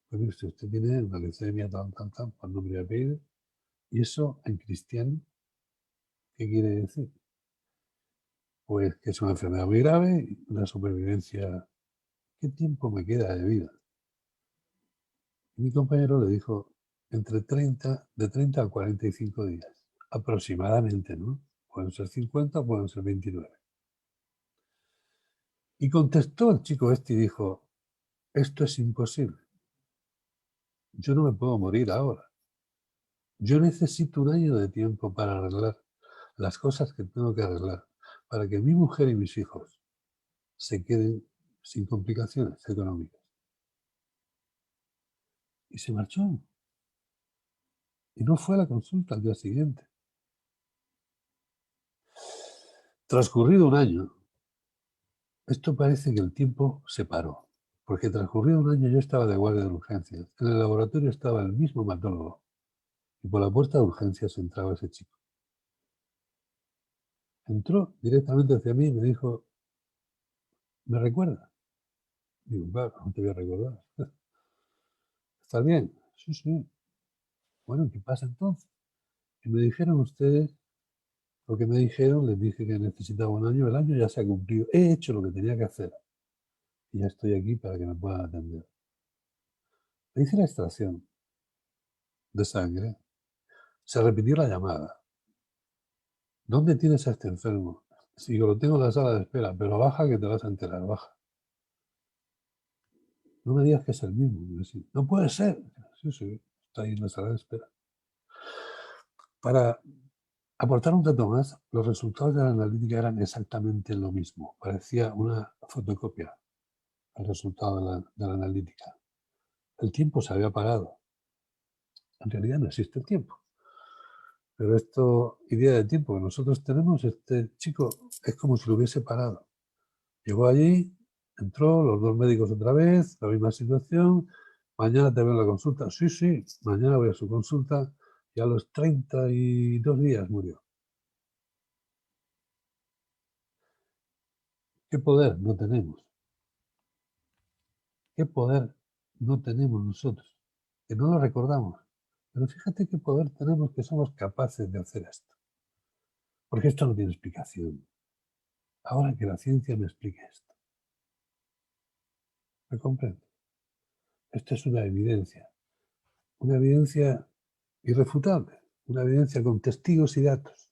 Speaker 2: Pues mire usted tiene una leucemia tan, por nombre y apellido. ¿Y eso en cristiano qué quiere decir? Pues que es una enfermedad muy grave, una supervivencia. ¿Qué tiempo me queda de vida? Y mi compañero le dijo, de 30 a 45 días, aproximadamente, ¿no? Pueden ser 50 o pueden ser 29. Y contestó el chico este y dijo, esto es imposible. Yo no me puedo morir ahora. Yo necesito un año de tiempo para arreglar las cosas que tengo que arreglar, para que mi mujer y mis hijos se queden sin complicaciones económicas. Y se marchó. Y no fue a la consulta al día siguiente. Transcurrido un año, esto parece que el tiempo se paró, porque transcurrido un año yo estaba de guardia de urgencias. En el laboratorio estaba el mismo hematólogo y por la puerta de urgencias entraba ese chico. Entró directamente hacia mí y me dijo, ¿me recuerda? Digo, claro, no te voy a recordar. ¿Estás bien? Sí, sí. Bueno, ¿qué pasa entonces? Y me dijeron ustedes lo que me dijeron, les dije que necesitaba un año, el año ya se ha cumplido, he hecho lo que tenía que hacer y ya estoy aquí para que me puedan atender. Le hice la extracción de sangre, se repitió la llamada. ¿Dónde tienes a este enfermo? Si yo lo tengo en la sala de espera, pero baja que te vas a enterar, baja. No me digas que es el mismo. No puede ser. Sí, sí, está ahí en la sala de espera. Para aportar un dato más, los resultados de la analítica eran exactamente lo mismo. Parecía una fotocopia el resultado de la analítica. El tiempo se había parado. En realidad no existe el tiempo. Pero esto, idea de tiempo que nosotros tenemos, este chico es como si lo hubiese parado. Llegó allí, entró, los dos médicos otra vez, la misma situación. Mañana te veo en la consulta. Sí, sí, mañana voy a su consulta y a los 32 días murió. ¿Qué poder no tenemos? ¿Qué poder no tenemos nosotros? Que no lo recordamos. Pero fíjate qué poder tenemos que somos capaces de hacer esto. Porque esto no tiene explicación. Ahora que la ciencia me explique esto. ¿Me comprende? Esto es una evidencia irrefutable, una evidencia con testigos y datos,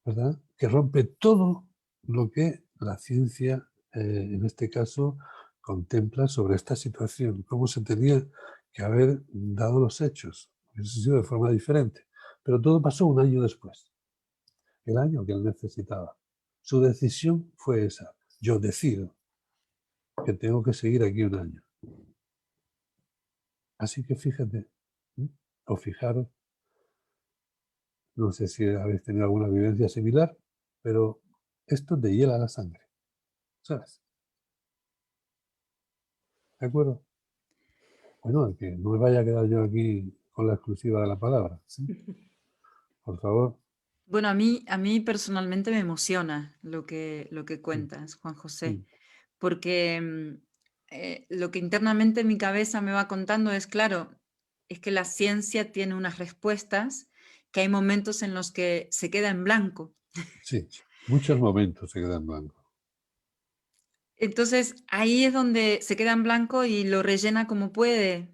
Speaker 2: ¿verdad? Que rompe todo lo que la ciencia, en este caso, contempla sobre esta situación, cómo se tenía que haber dado los hechos, hubiese sido de forma diferente. Pero todo pasó un año después, el año que él necesitaba. Su decisión fue esa. Yo decido que tengo que seguir aquí un año. Así que fíjate, o fijaros, no sé si habéis tenido alguna vivencia similar, pero esto te hiela la sangre, ¿sabes? ¿De acuerdo? Bueno, que no me vaya a quedar yo aquí con la exclusiva de la palabra, ¿sí? Por favor.
Speaker 3: Bueno, a mí personalmente me emociona lo que cuentas, Juan José, porque lo que internamente en mi cabeza me va contando es, claro, es que la ciencia tiene unas respuestas que hay momentos en los que se queda en blanco.
Speaker 2: Sí, muchos momentos se quedan en blanco.
Speaker 3: Entonces ahí es donde se queda en blanco y lo rellena como puede.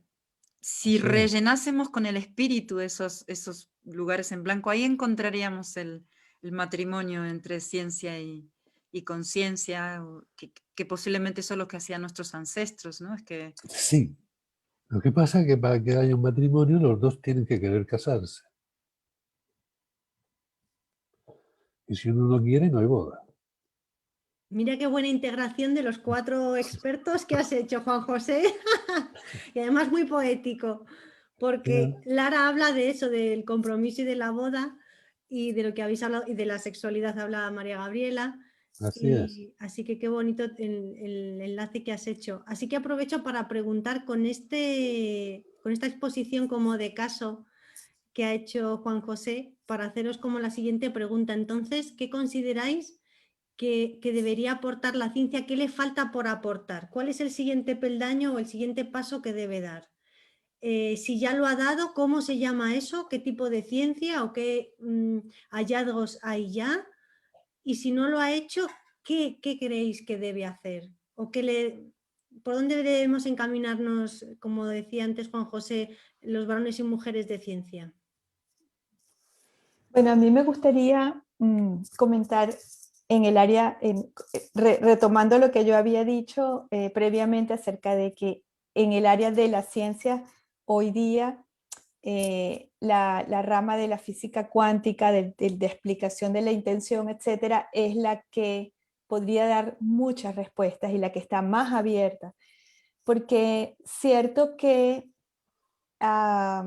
Speaker 3: Si
Speaker 2: Sí,
Speaker 3: rellenásemos con el espíritu esos lugares en blanco, ahí encontraríamos el matrimonio entre ciencia y conciencia, que posiblemente eso es lo que hacían nuestros ancestros, ¿no? Es que
Speaker 2: sí. Lo que pasa es que para que haya un matrimonio los dos tienen que querer casarse. Y si uno no quiere, no hay boda.
Speaker 1: Mira qué buena integración de los 4 expertos que has hecho, Juan José. Y además muy poético, porque Lara habla de eso, del compromiso y de la boda, y de lo que habéis hablado, y de la sexualidad habla María Gabriela.
Speaker 2: Así es.
Speaker 1: Y así que qué bonito el enlace que has hecho. Así que aprovecho para preguntar con esta exposición como de caso que ha hecho Juan José, para haceros como la siguiente pregunta. Entonces, ¿qué consideráis que debería aportar la ciencia? ¿Qué le falta por aportar? ¿Cuál es el siguiente peldaño o el siguiente paso que debe dar? Si ya lo ha dado, ¿cómo se llama eso? ¿Qué tipo de ciencia o qué hallazgos hay ya? Y si no lo ha hecho, ¿qué creéis que debe hacer? ¿O por dónde debemos encaminarnos, como decía antes Juan José, los varones y mujeres de ciencia?
Speaker 4: Bueno, a mí me gustaría comentar en el área, retomando lo que yo había dicho previamente acerca de que en el área de la ciencia hoy día la rama de la física cuántica, de explicación de la intención, etcétera, es la que podría dar muchas respuestas y la que está más abierta. Porque cierto que a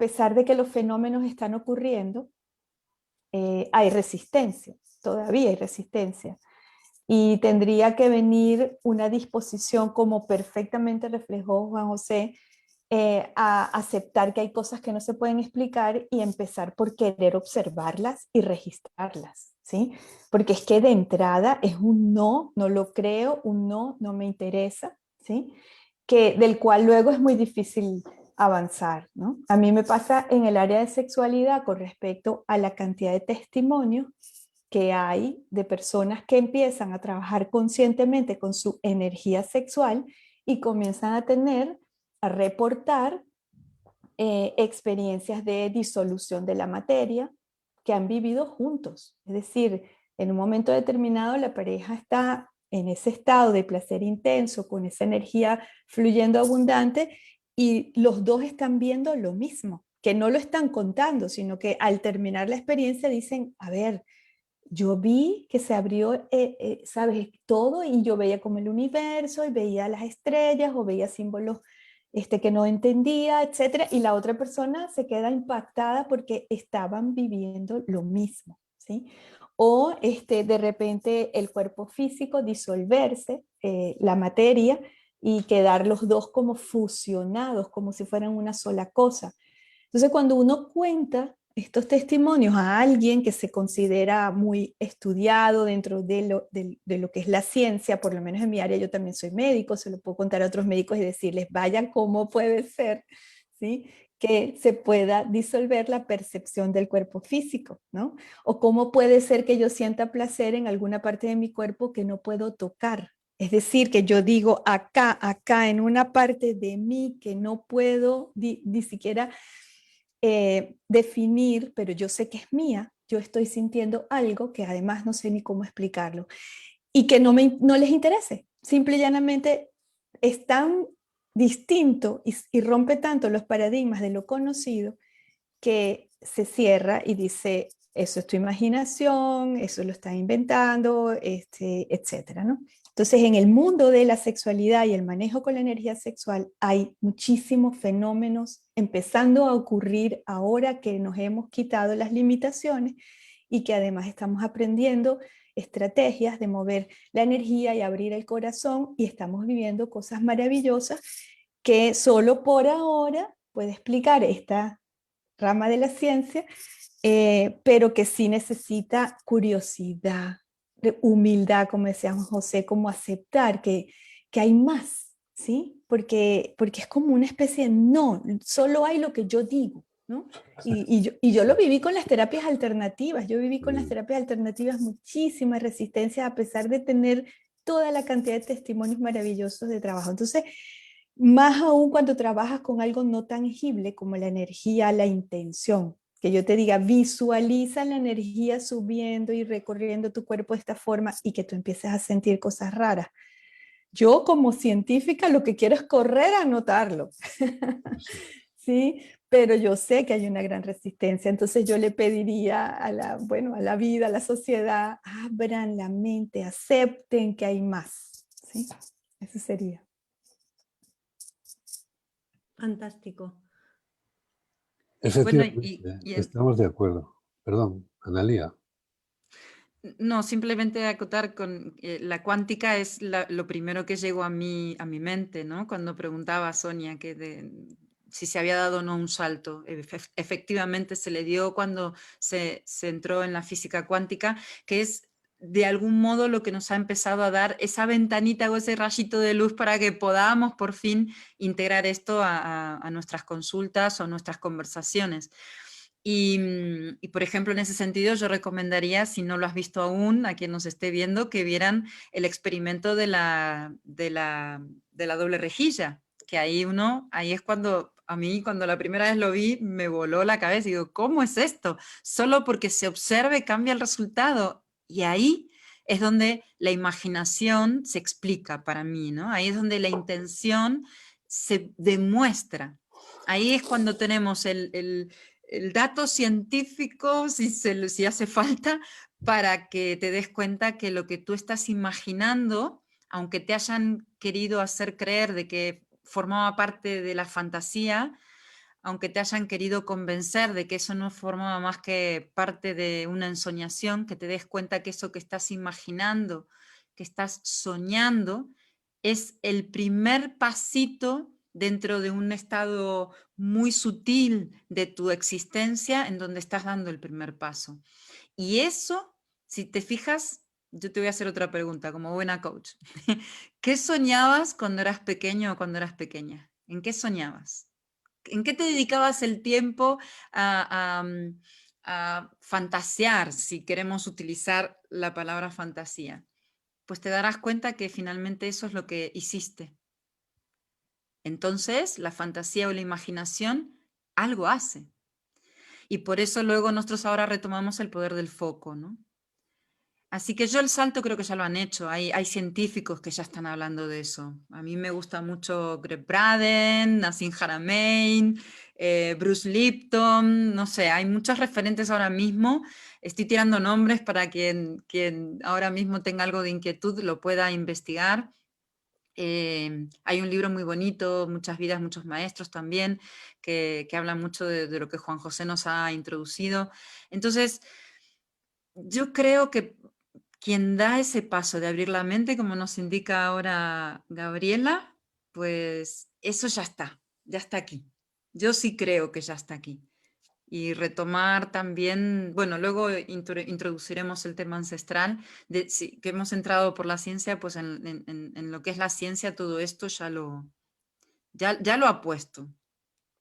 Speaker 4: pesar de que los fenómenos están ocurriendo, hay resistencia, todavía hay resistencia. Y tendría que venir una disposición, como perfectamente reflejó Juan José, a aceptar que hay cosas que no se pueden explicar y empezar por querer observarlas y registrarlas, ¿sí? Porque es que de entrada es un no, no lo creo, un no, no me interesa, ¿sí? Del cual luego es muy difícil avanzar, ¿no? A mí me pasa en el área de sexualidad con respecto a la cantidad de testimonios que hay de personas que empiezan a trabajar conscientemente con su energía sexual y comienzan a reportar experiencias de disolución de la materia que han vivido juntos. Es decir, en un momento determinado la pareja está en ese estado de placer intenso, con esa energía fluyendo abundante, y los dos están viendo lo mismo, que no lo están contando, sino que al terminar la experiencia dicen, a ver, yo vi que se abrió, sabes, todo, y yo veía como el universo y veía las estrellas o veía símbolos que no entendía, etcétera, y la otra persona se queda impactada porque estaban viviendo lo mismo, ¿sí? O de repente el cuerpo físico disolverse, la materia, y quedar los dos como fusionados, como si fueran una sola cosa. Entonces, cuando uno cuenta estos testimonios a alguien que se considera muy estudiado dentro de lo que es la ciencia, por lo menos en mi área, yo también soy médico, se lo puedo contar a otros médicos y decirles, vaya, ¿cómo puede ser, ¿sí?, que se pueda disolver la percepción del cuerpo físico, ¿no? O cómo puede ser que yo sienta placer en alguna parte de mi cuerpo que no puedo tocar. Es decir, que yo digo acá, en una parte de mí que no puedo ni siquiera definir, pero yo sé que es mía, yo estoy sintiendo algo que además no sé ni cómo explicarlo, y que no les interese. Simple y llanamente es tan distinto y rompe tanto los paradigmas de lo conocido que se cierra y dice, eso es tu imaginación, eso lo estás inventando, etcétera, ¿no? Entonces, en el mundo de la sexualidad y el manejo con la energía sexual hay muchísimos fenómenos empezando a ocurrir ahora que nos hemos quitado las limitaciones y que además estamos aprendiendo estrategias de mover la energía y abrir el corazón, y estamos viviendo cosas maravillosas que solo por ahora puede explicar esta rama de la ciencia, pero que sí necesita curiosidad, humildad, como decía José, como aceptar que hay más, ¿sí? Porque es como una especie de no, solo hay lo que yo digo, ¿no? Y yo lo viví con las terapias alternativas, yo viví con las terapias alternativas muchísimas resistencias, a pesar de tener toda la cantidad de testimonios maravillosos de trabajo. Entonces, más aún cuando trabajas con algo no tangible como la energía, la intención, que yo te diga, visualiza la energía subiendo y recorriendo tu cuerpo de esta forma y que tú empieces a sentir cosas raras. Yo como científica lo que quiero es correr a notarlo, ¿sí? Pero yo sé que hay una gran resistencia, entonces yo le pediría a la, bueno, a la vida, a la sociedad, abran la mente, acepten que hay más, ¿sí? Eso sería.
Speaker 1: Fantástico.
Speaker 3: Bueno,
Speaker 2: Efectivamente, estamos de acuerdo. Perdón, Analía.
Speaker 3: no, simplemente acotar con la cuántica es lo primero que llegó a mi mente, ¿no? Cuando preguntaba a Sonia si se había dado o no un salto. Efectivamente se le dio cuando se entró en la física cuántica, que es de algún modo lo que nos ha empezado a dar esa ventanita o ese rayito de luz para que podamos por fin integrar esto a nuestras consultas o a nuestras conversaciones. Y, por ejemplo, en ese sentido, yo recomendaría, si no lo has visto aún, a quien nos esté viendo, que vieran el experimento de la doble rejilla, que ahí es cuando, a mí, cuando la primera vez lo vi, me voló la cabeza y digo, ¿cómo es esto? Solo porque se observe cambia el resultado. Y ahí es donde la imaginación se explica para mí, ¿no? Ahí es donde la intención se demuestra. Ahí es cuando tenemos el dato científico, si hace falta, para que te des cuenta que lo que tú estás imaginando, aunque te hayan querido hacer creer de que formaba parte de la fantasía, aunque te hayan querido convencer de que eso no formaba más que parte de una ensoñación, que te des cuenta que eso que estás imaginando, que estás soñando, es el primer pasito dentro de un estado muy sutil de tu existencia en donde estás dando el primer paso. Y eso, si te fijas, yo te voy a hacer otra pregunta como buena coach. ¿Qué soñabas cuando eras pequeño o cuando eras pequeña? ¿En qué soñabas? ¿En qué te dedicabas el tiempo a fantasear, si queremos utilizar la palabra fantasía? Pues te darás cuenta que finalmente eso es lo que hiciste. Entonces, la fantasía o la imaginación algo hace. Y por eso luego nosotros ahora retomamos el poder del foco, ¿no? Así que yo el salto creo que ya lo han hecho. Hay científicos que ya están hablando de eso. A mí me gusta mucho Greg Braden, Nassim Haramein, Bruce Lipton, no sé, hay muchos referentes ahora mismo. Estoy tirando nombres para quien ahora mismo tenga algo de inquietud lo pueda investigar. Hay un libro muy bonito, Muchas vidas, muchos maestros también, que habla mucho de lo que Juan José nos ha introducido. Entonces, yo creo que quien da ese paso de abrir la mente, como nos indica ahora Gabriela, pues eso ya está aquí. Yo sí creo que ya está aquí. Y retomar también, bueno, luego introduciremos el tema ancestral, que hemos entrado por la ciencia, pues en lo que es la ciencia, todo esto ya lo ha puesto.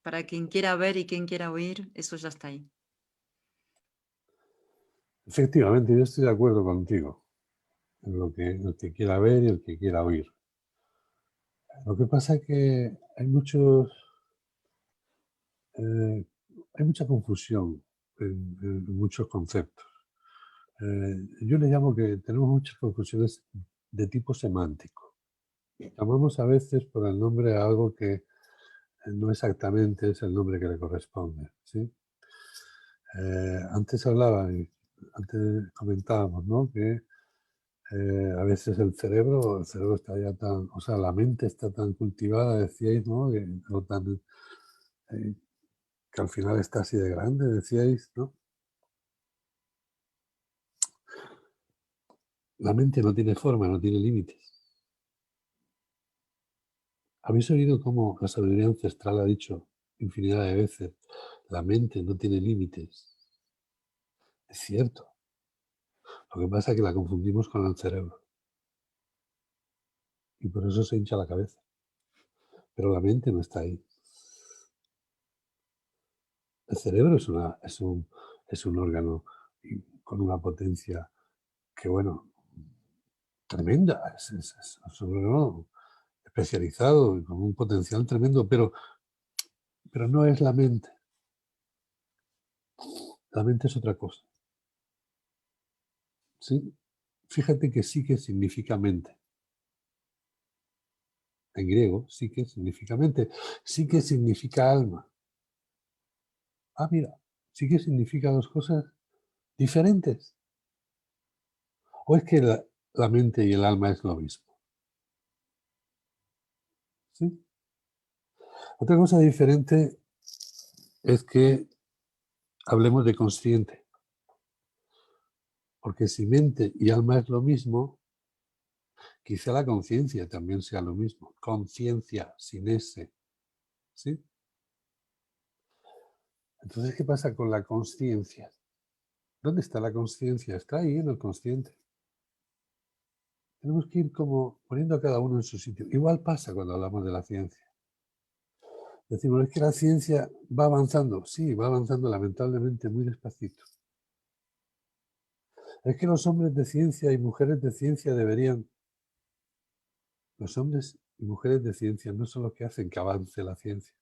Speaker 3: Para quien quiera ver y quien quiera oír, eso ya está ahí.
Speaker 2: Efectivamente, yo estoy de acuerdo contigo en lo que el que quiera ver y el que quiera oír. Lo que pasa es que hay mucha confusión en muchos conceptos. Yo le llamo que tenemos muchas confusiones de tipo semántico. Llamamos a veces por el nombre a algo que no exactamente es el nombre que le corresponde, ¿sí? Antes comentábamos, ¿no? Que a veces el cerebro está ya tan, o sea, la mente está tan cultivada, decíais, ¿no? Que al final está así de grande, decíais, ¿no? La mente no tiene forma, no tiene límites. ¿Habéis oído cómo la sabiduría ancestral ha dicho infinidad de veces, la mente no tiene límites? Es cierto. Lo que pasa es que la confundimos con el cerebro. Y por eso se hincha la cabeza. Pero la mente no está ahí. El cerebro es un órgano con una potencia que, bueno, tremenda, es especializado, con un potencial tremendo, pero no es la mente. La mente es otra cosa. ¿Sí? Fíjate que psique significa mente. En griego, psique significa mente. Psique significa alma. Ah, mira, psique significa dos cosas diferentes. ¿O es que la mente y el alma es lo mismo? ¿Sí? Otra cosa diferente es que hablemos de consciente. Porque si mente y alma es lo mismo, quizá la conciencia también sea lo mismo. Conciencia, sin ese. ¿Sí? Entonces, ¿qué pasa con la consciencia? ¿Dónde está la consciencia? Está ahí en el consciente. Tenemos que ir como poniendo a cada uno en su sitio. Igual pasa cuando hablamos de la ciencia. Decimos, es que la ciencia va avanzando. Sí, va avanzando lamentablemente muy despacito. Es que los hombres de ciencia y mujeres de ciencia deberían... Los hombres y mujeres de ciencia no son los que hacen que avance la ciencia.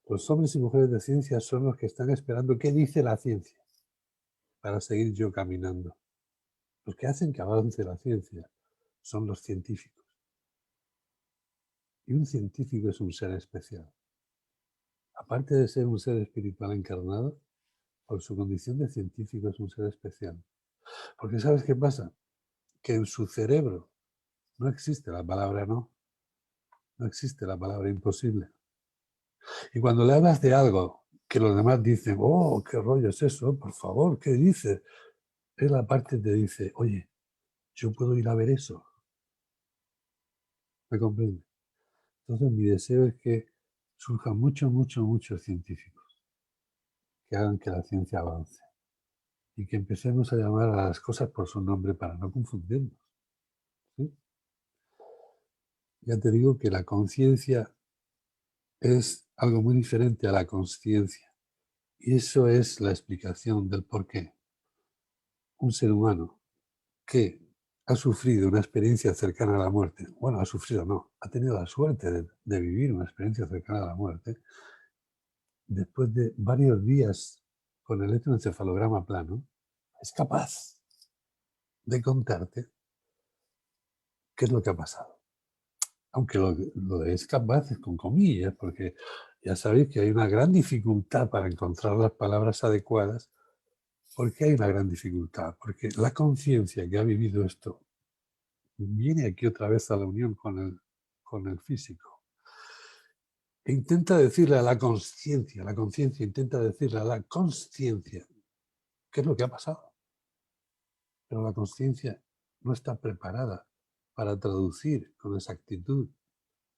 Speaker 2: Los hombres y mujeres de ciencia son los que están esperando qué dice la ciencia para seguir yo caminando. Los que hacen que avance la ciencia son los científicos. Y un científico es un ser especial. Aparte de ser un ser espiritual encarnado, por su condición de científico es un ser especial. Porque ¿sabes qué pasa? Que en su cerebro no existe la palabra no. No existe la palabra imposible. Y cuando le hablas de algo que los demás dicen, oh, qué rollo es eso, por favor, ¿qué dices? Es la parte que te dice, oye, yo puedo ir a ver eso. ¿Me comprende? Entonces mi deseo es que surjan muchos científicos que hagan que la ciencia avance y que empecemos a llamar a las cosas por su nombre para no confundirnos. ¿Sí? Ya te digo que la conciencia es algo muy diferente a la consciencia y eso es la explicación del por qué un ser humano que ha sufrido una experiencia cercana a la muerte, bueno, ha sufrido no, ha tenido la suerte de vivir una experiencia cercana a la muerte, después de varios días con el electroencefalograma plano, es capaz de contarte qué es lo que ha pasado. Aunque lo de es capaz es con comillas, porque ya sabéis que hay una gran dificultad para encontrar las palabras adecuadas. ¿Por qué hay una gran dificultad? Porque la conciencia que ha vivido esto viene aquí otra vez a la unión con el físico. E intenta decirle a la conciencia intenta decirle a la consciencia qué es lo que ha pasado. Pero la conciencia no está preparada para traducir con exactitud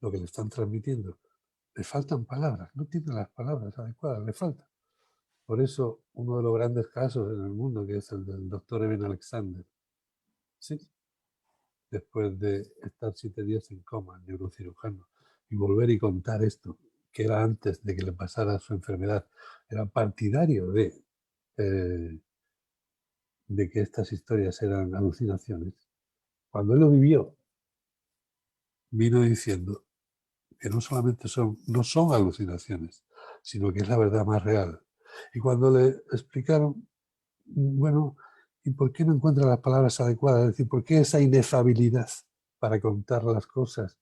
Speaker 2: lo que le están transmitiendo. Le faltan palabras, no tiene las palabras adecuadas, le faltan. Por eso, uno de los grandes casos en el mundo, que es el del doctor Eben Alexander, ¿sí? Después de estar 7 días en coma, neurocirujano, y volver y contar esto, que era antes de que le pasara su enfermedad, era partidario de que estas historias eran alucinaciones. Cuando él lo vivió, vino diciendo que no solamente no son alucinaciones, sino que es la verdad más real. Y cuando le explicaron, bueno, ¿y por qué no encuentra las palabras adecuadas? Es decir, ¿por qué esa inefabilidad para contar las cosas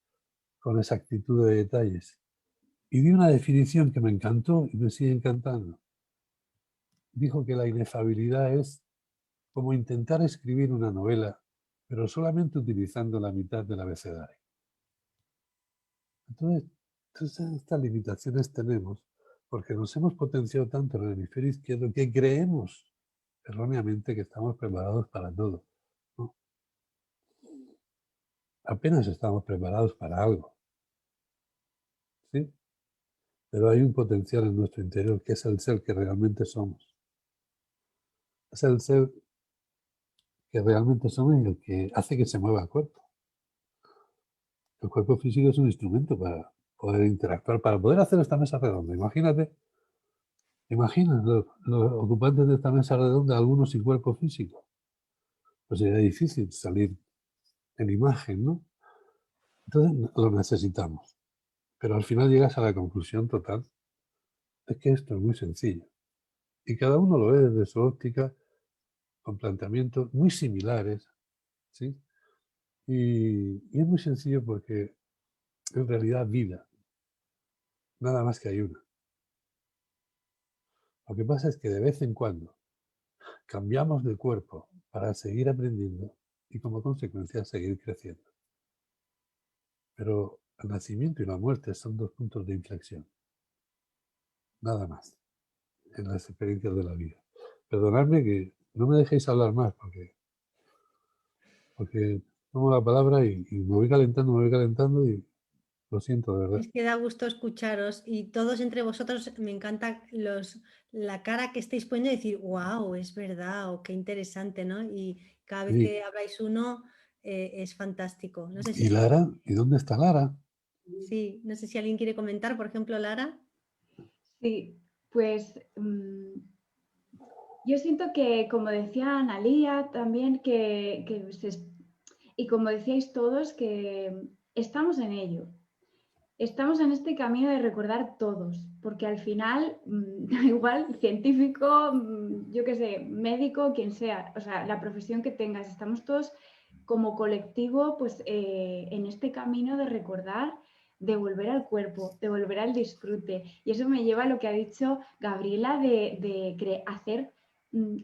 Speaker 2: con exactitud de detalles? Y dio una definición que me encantó y me sigue encantando. Dijo que la inefabilidad es como intentar escribir una novela, pero solamente utilizando la mitad del abecedario. Entonces, estas limitaciones tenemos porque nos hemos potenciado tanto en el hemisferio izquierdo que creemos erróneamente que estamos preparados para todo, ¿no? Apenas estamos preparados para algo, ¿sí? Pero hay un potencial en nuestro interior que es el ser que realmente somos. Es el ser que realmente somos y el que hace que se mueva el cuerpo. El cuerpo físico es un instrumento para poder interactuar, para poder hacer esta mesa redonda. Imagina los ocupantes de esta mesa redonda, algunos sin cuerpo físico. Pues sería difícil salir en imagen, ¿no? Entonces lo necesitamos. Pero al final llegas a la conclusión total, es que esto es muy sencillo. Y cada uno lo ve desde su óptica, con planteamientos muy similares, ¿sí? Y es muy sencillo porque en realidad vida, nada más que hay una. Lo que pasa es que de vez en cuando cambiamos de cuerpo para seguir aprendiendo y como consecuencia seguir creciendo. Pero el nacimiento y la muerte son dos puntos de inflexión. Nada más en las experiencias de la vida. Perdonadme que no me dejéis hablar más porque tomo la palabra y me voy calentando y lo siento, de verdad.
Speaker 1: Es que da gusto escucharos y todos entre vosotros me encanta la cara que estáis poniendo y decir, wow, es verdad, o qué interesante, ¿no? Y cada vez
Speaker 2: Sí.
Speaker 1: que habláis uno es fantástico. No sé
Speaker 2: ¿Y Lara? ¿Y dónde está Lara?
Speaker 1: sí, no sé si alguien quiere comentar, por ejemplo, Lara.
Speaker 5: Sí, pues yo siento que, como decía Analía también, y como decíais todos, que estamos en ello. Estamos en este camino de recordar todos, porque al final, da igual, científico, yo qué sé, médico, quien sea, o sea, la profesión que tengas, estamos todos como colectivo, pues en este camino de recordar, de volver al cuerpo, de volver al disfrute. Y eso me lleva a lo que ha dicho Gabriela de hacer,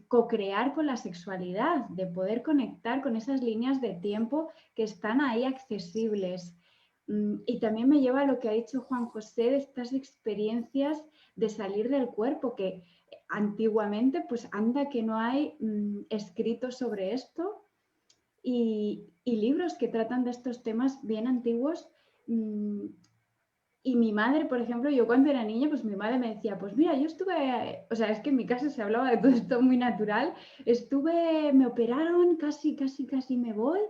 Speaker 5: co-crear con la sexualidad, de poder conectar con esas líneas de tiempo que están ahí accesibles. Y también me lleva a lo que ha dicho Juan José de estas experiencias de salir del cuerpo, que antiguamente, pues anda que no hay escritos sobre esto y libros que tratan de estos temas bien antiguos. Y mi madre, por ejemplo, yo cuando era niña, pues mi madre me decía, pues mira, yo estuve, o sea, es que en mi casa se hablaba de todo esto muy natural, me operaron, casi me voy,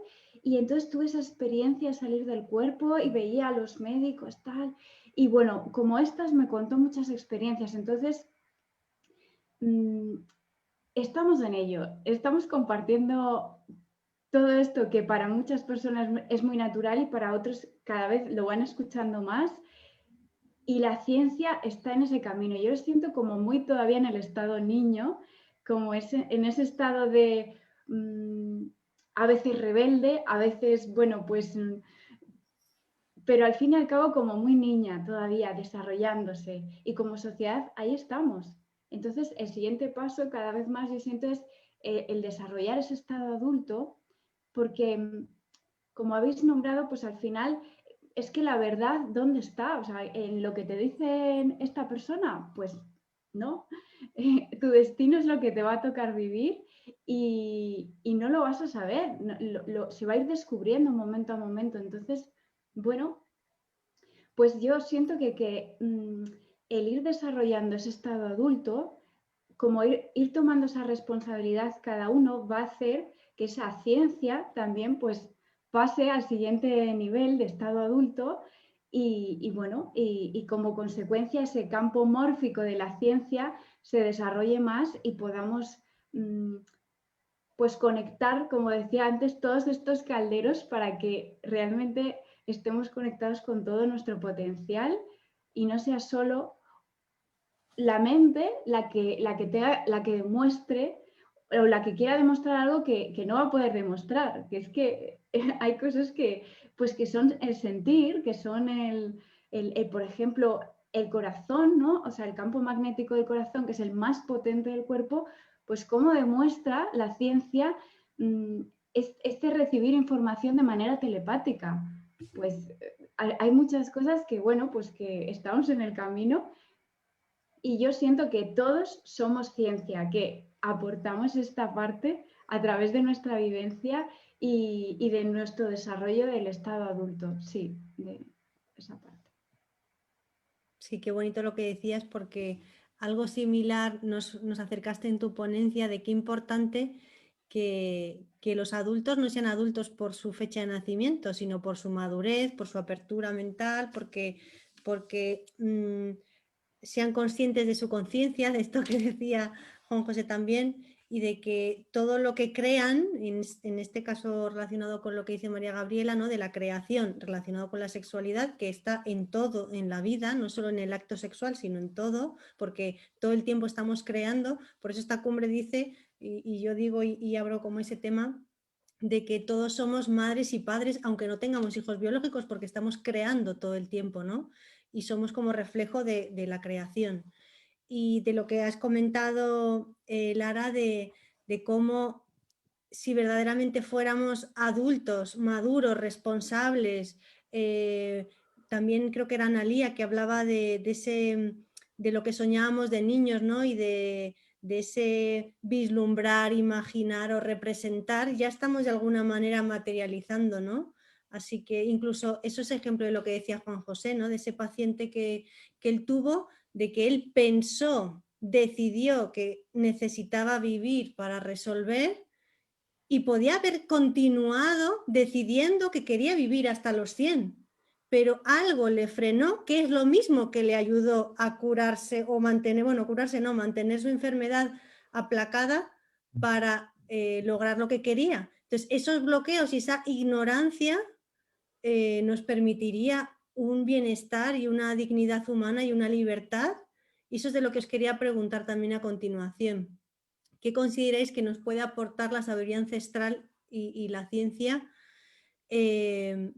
Speaker 5: y entonces tuve esa experiencia de salir del cuerpo y veía a los médicos, tal, y bueno, como estas me contó muchas experiencias, entonces estamos en ello, estamos compartiendo todo esto que para muchas personas es muy natural y para otros cada vez lo van escuchando más. Y la ciencia está en ese camino. Yo lo siento como muy todavía en el estado niño, como en ese estado de a veces rebelde, a veces, bueno, pues, pero al fin y al cabo como muy niña todavía, desarrollándose. Y como sociedad ahí estamos. Entonces, el siguiente paso cada vez más yo siento es el desarrollar ese estado adulto, porque como habéis nombrado, pues al final es que la verdad, ¿dónde está? O sea, en lo que te dice esta persona, pues no. Tu destino es lo que te va a tocar vivir y no lo vas a saber. Se va a ir descubriendo momento a momento. Entonces, bueno, pues yo siento que el ir desarrollando ese estado adulto, como ir tomando esa responsabilidad cada uno, va a hacer que esa ciencia también pues pase al siguiente nivel de estado adulto y bueno, y como consecuencia ese campo mórfico de la ciencia se desarrolle más y podamos pues conectar, como decía antes, todos estos calderos para que realmente estemos conectados con todo nuestro potencial y no sea solo la mente la que demuestre o la que quiera demostrar algo que no va a poder demostrar, que es que hay cosas pues que son el sentir, que son por ejemplo, el corazón, ¿no? O sea, el campo magnético del corazón, que es el más potente del cuerpo, pues cómo demuestra la ciencia este recibir información de manera telepática. Pues hay muchas cosas que, bueno, pues que estamos en el camino y yo siento que todos somos ciencia, que aportamos esta parte a través de nuestra vivencia y de nuestro desarrollo del estado adulto. Sí, de esa parte.
Speaker 1: Sí, qué bonito lo que decías porque algo similar nos acercaste en tu ponencia de qué importante que los adultos no sean adultos por su fecha de nacimiento, sino por su madurez, por su apertura mental, porque sean conscientes de su conciencia, de esto que decía Juan José también, y de que todo lo que crean, en este caso relacionado con lo que dice María Gabriela, ¿no? De la creación relacionado con la sexualidad, que está en todo en la vida, no solo en el acto sexual, sino en todo, porque todo el tiempo estamos creando. Por eso esta cumbre dice, y yo digo y abro como ese tema, de que todos somos madres y padres, aunque no tengamos hijos biológicos, porque estamos creando todo el tiempo, ¿no? Y somos como reflejo de la creación. Y de lo que has comentado, Lara, de cómo si verdaderamente fuéramos adultos, maduros, responsables, también creo que era Analía que hablaba de lo que soñábamos de niños, ¿no? Y de ese vislumbrar, imaginar o representar, ya estamos de alguna manera materializando, ¿no? Así que incluso eso es ejemplo de lo que decía Juan José, ¿no? De ese paciente que él tuvo, de que él pensó, decidió que necesitaba vivir para resolver y podía haber continuado decidiendo que quería vivir hasta los 100, pero algo le frenó, que es lo mismo que le ayudó a curarse o mantener, bueno, curarse no, mantener su enfermedad aplacada para lograr lo que quería. Entonces, esos bloqueos y esa ignorancia nos permitiría un bienestar y una dignidad humana y una libertad. Y eso es de lo que os quería preguntar también a continuación. ¿Qué consideráis que nos puede aportar la sabiduría ancestral y la ciencia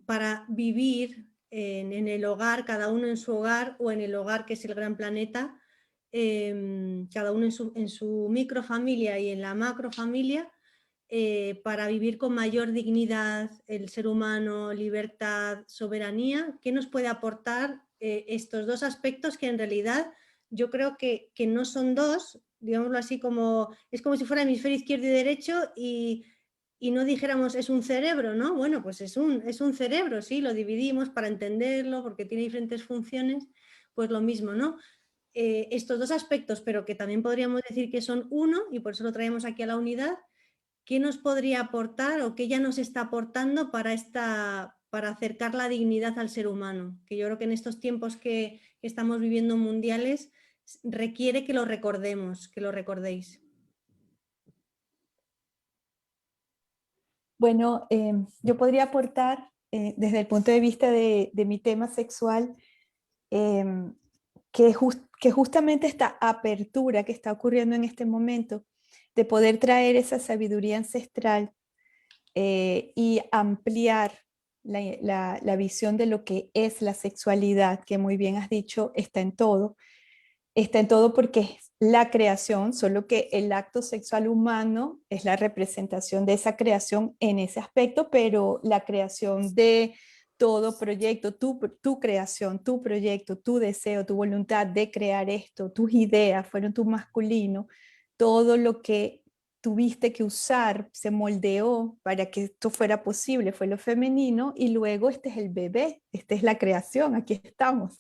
Speaker 1: para vivir en el hogar, cada uno en su hogar o en el hogar que es el gran planeta, cada uno en su microfamilia y en la macrofamilia, para vivir con mayor dignidad el ser humano, libertad, soberanía? ¿Qué nos puede aportar estos dos aspectos que en realidad yo creo que no son dos, digámoslo así, es como si fuera hemisferio izquierdo y derecho y no dijéramos es un cerebro, ¿no? Bueno, pues es un cerebro, sí, lo dividimos para entenderlo porque tiene diferentes funciones, pues lo mismo, ¿no? Estos dos aspectos, pero que también podríamos decir que son uno y por eso lo traemos aquí a la unidad. ¿Qué nos podría aportar o qué ya nos está aportando para acercar la dignidad al ser humano? Que yo creo que en estos tiempos que estamos viviendo mundiales requiere que lo recordemos, que lo recordéis.
Speaker 4: Bueno, yo podría aportar desde el punto de vista de mi tema sexual, que justamente esta apertura que está ocurriendo en este momento, de poder traer esa sabiduría ancestral y ampliar la visión de lo que es la sexualidad, que muy bien has dicho, está en todo porque es la creación, solo que el acto sexual humano es la representación de esa creación en ese aspecto, pero la creación de todo proyecto, tu creación, tu proyecto, tu deseo, tu voluntad de crear esto, tus ideas fueron tu masculino, todo lo que tuviste que usar se moldeó para que esto fuera posible, fue lo femenino, y luego este es el bebé, esta es la creación, aquí estamos.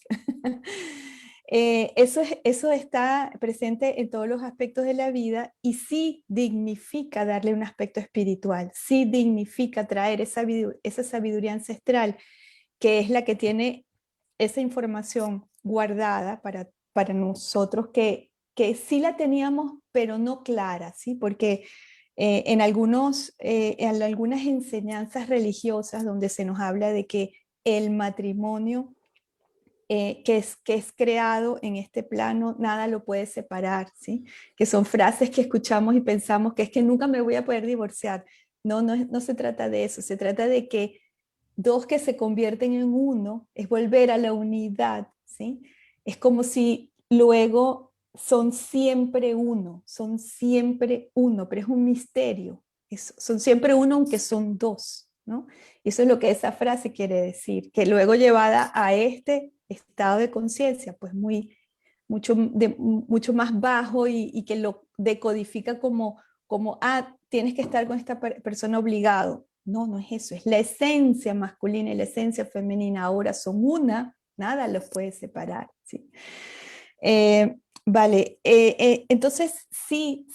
Speaker 4: Eso está presente en todos los aspectos de la vida y sí dignifica darle un aspecto espiritual, sí dignifica traer esa sabiduría ancestral, que es la que tiene esa información guardada para nosotros, que sí la teníamos, pero no clara, ¿sí? Porque en algunas enseñanzas religiosas donde se nos habla de que el matrimonio que es creado en este plano, nada lo puede separar, ¿sí? Que son frases que escuchamos y pensamos que es que nunca me voy a poder divorciar. No se trata de eso, se trata de que dos que se convierten en uno es volver a la unidad, ¿sí? Es como si luego son siempre uno, pero es un misterio. Son siempre uno aunque son dos, ¿no? Y eso es lo que esa frase quiere decir, que luego llevada a este estado de conciencia, pues mucho más bajo y que lo decodifica como tienes que estar con esta persona obligado. No es eso, es la esencia masculina y la esencia femenina. Ahora son una, nada los puede separar, ¿sí? Vale, entonces sí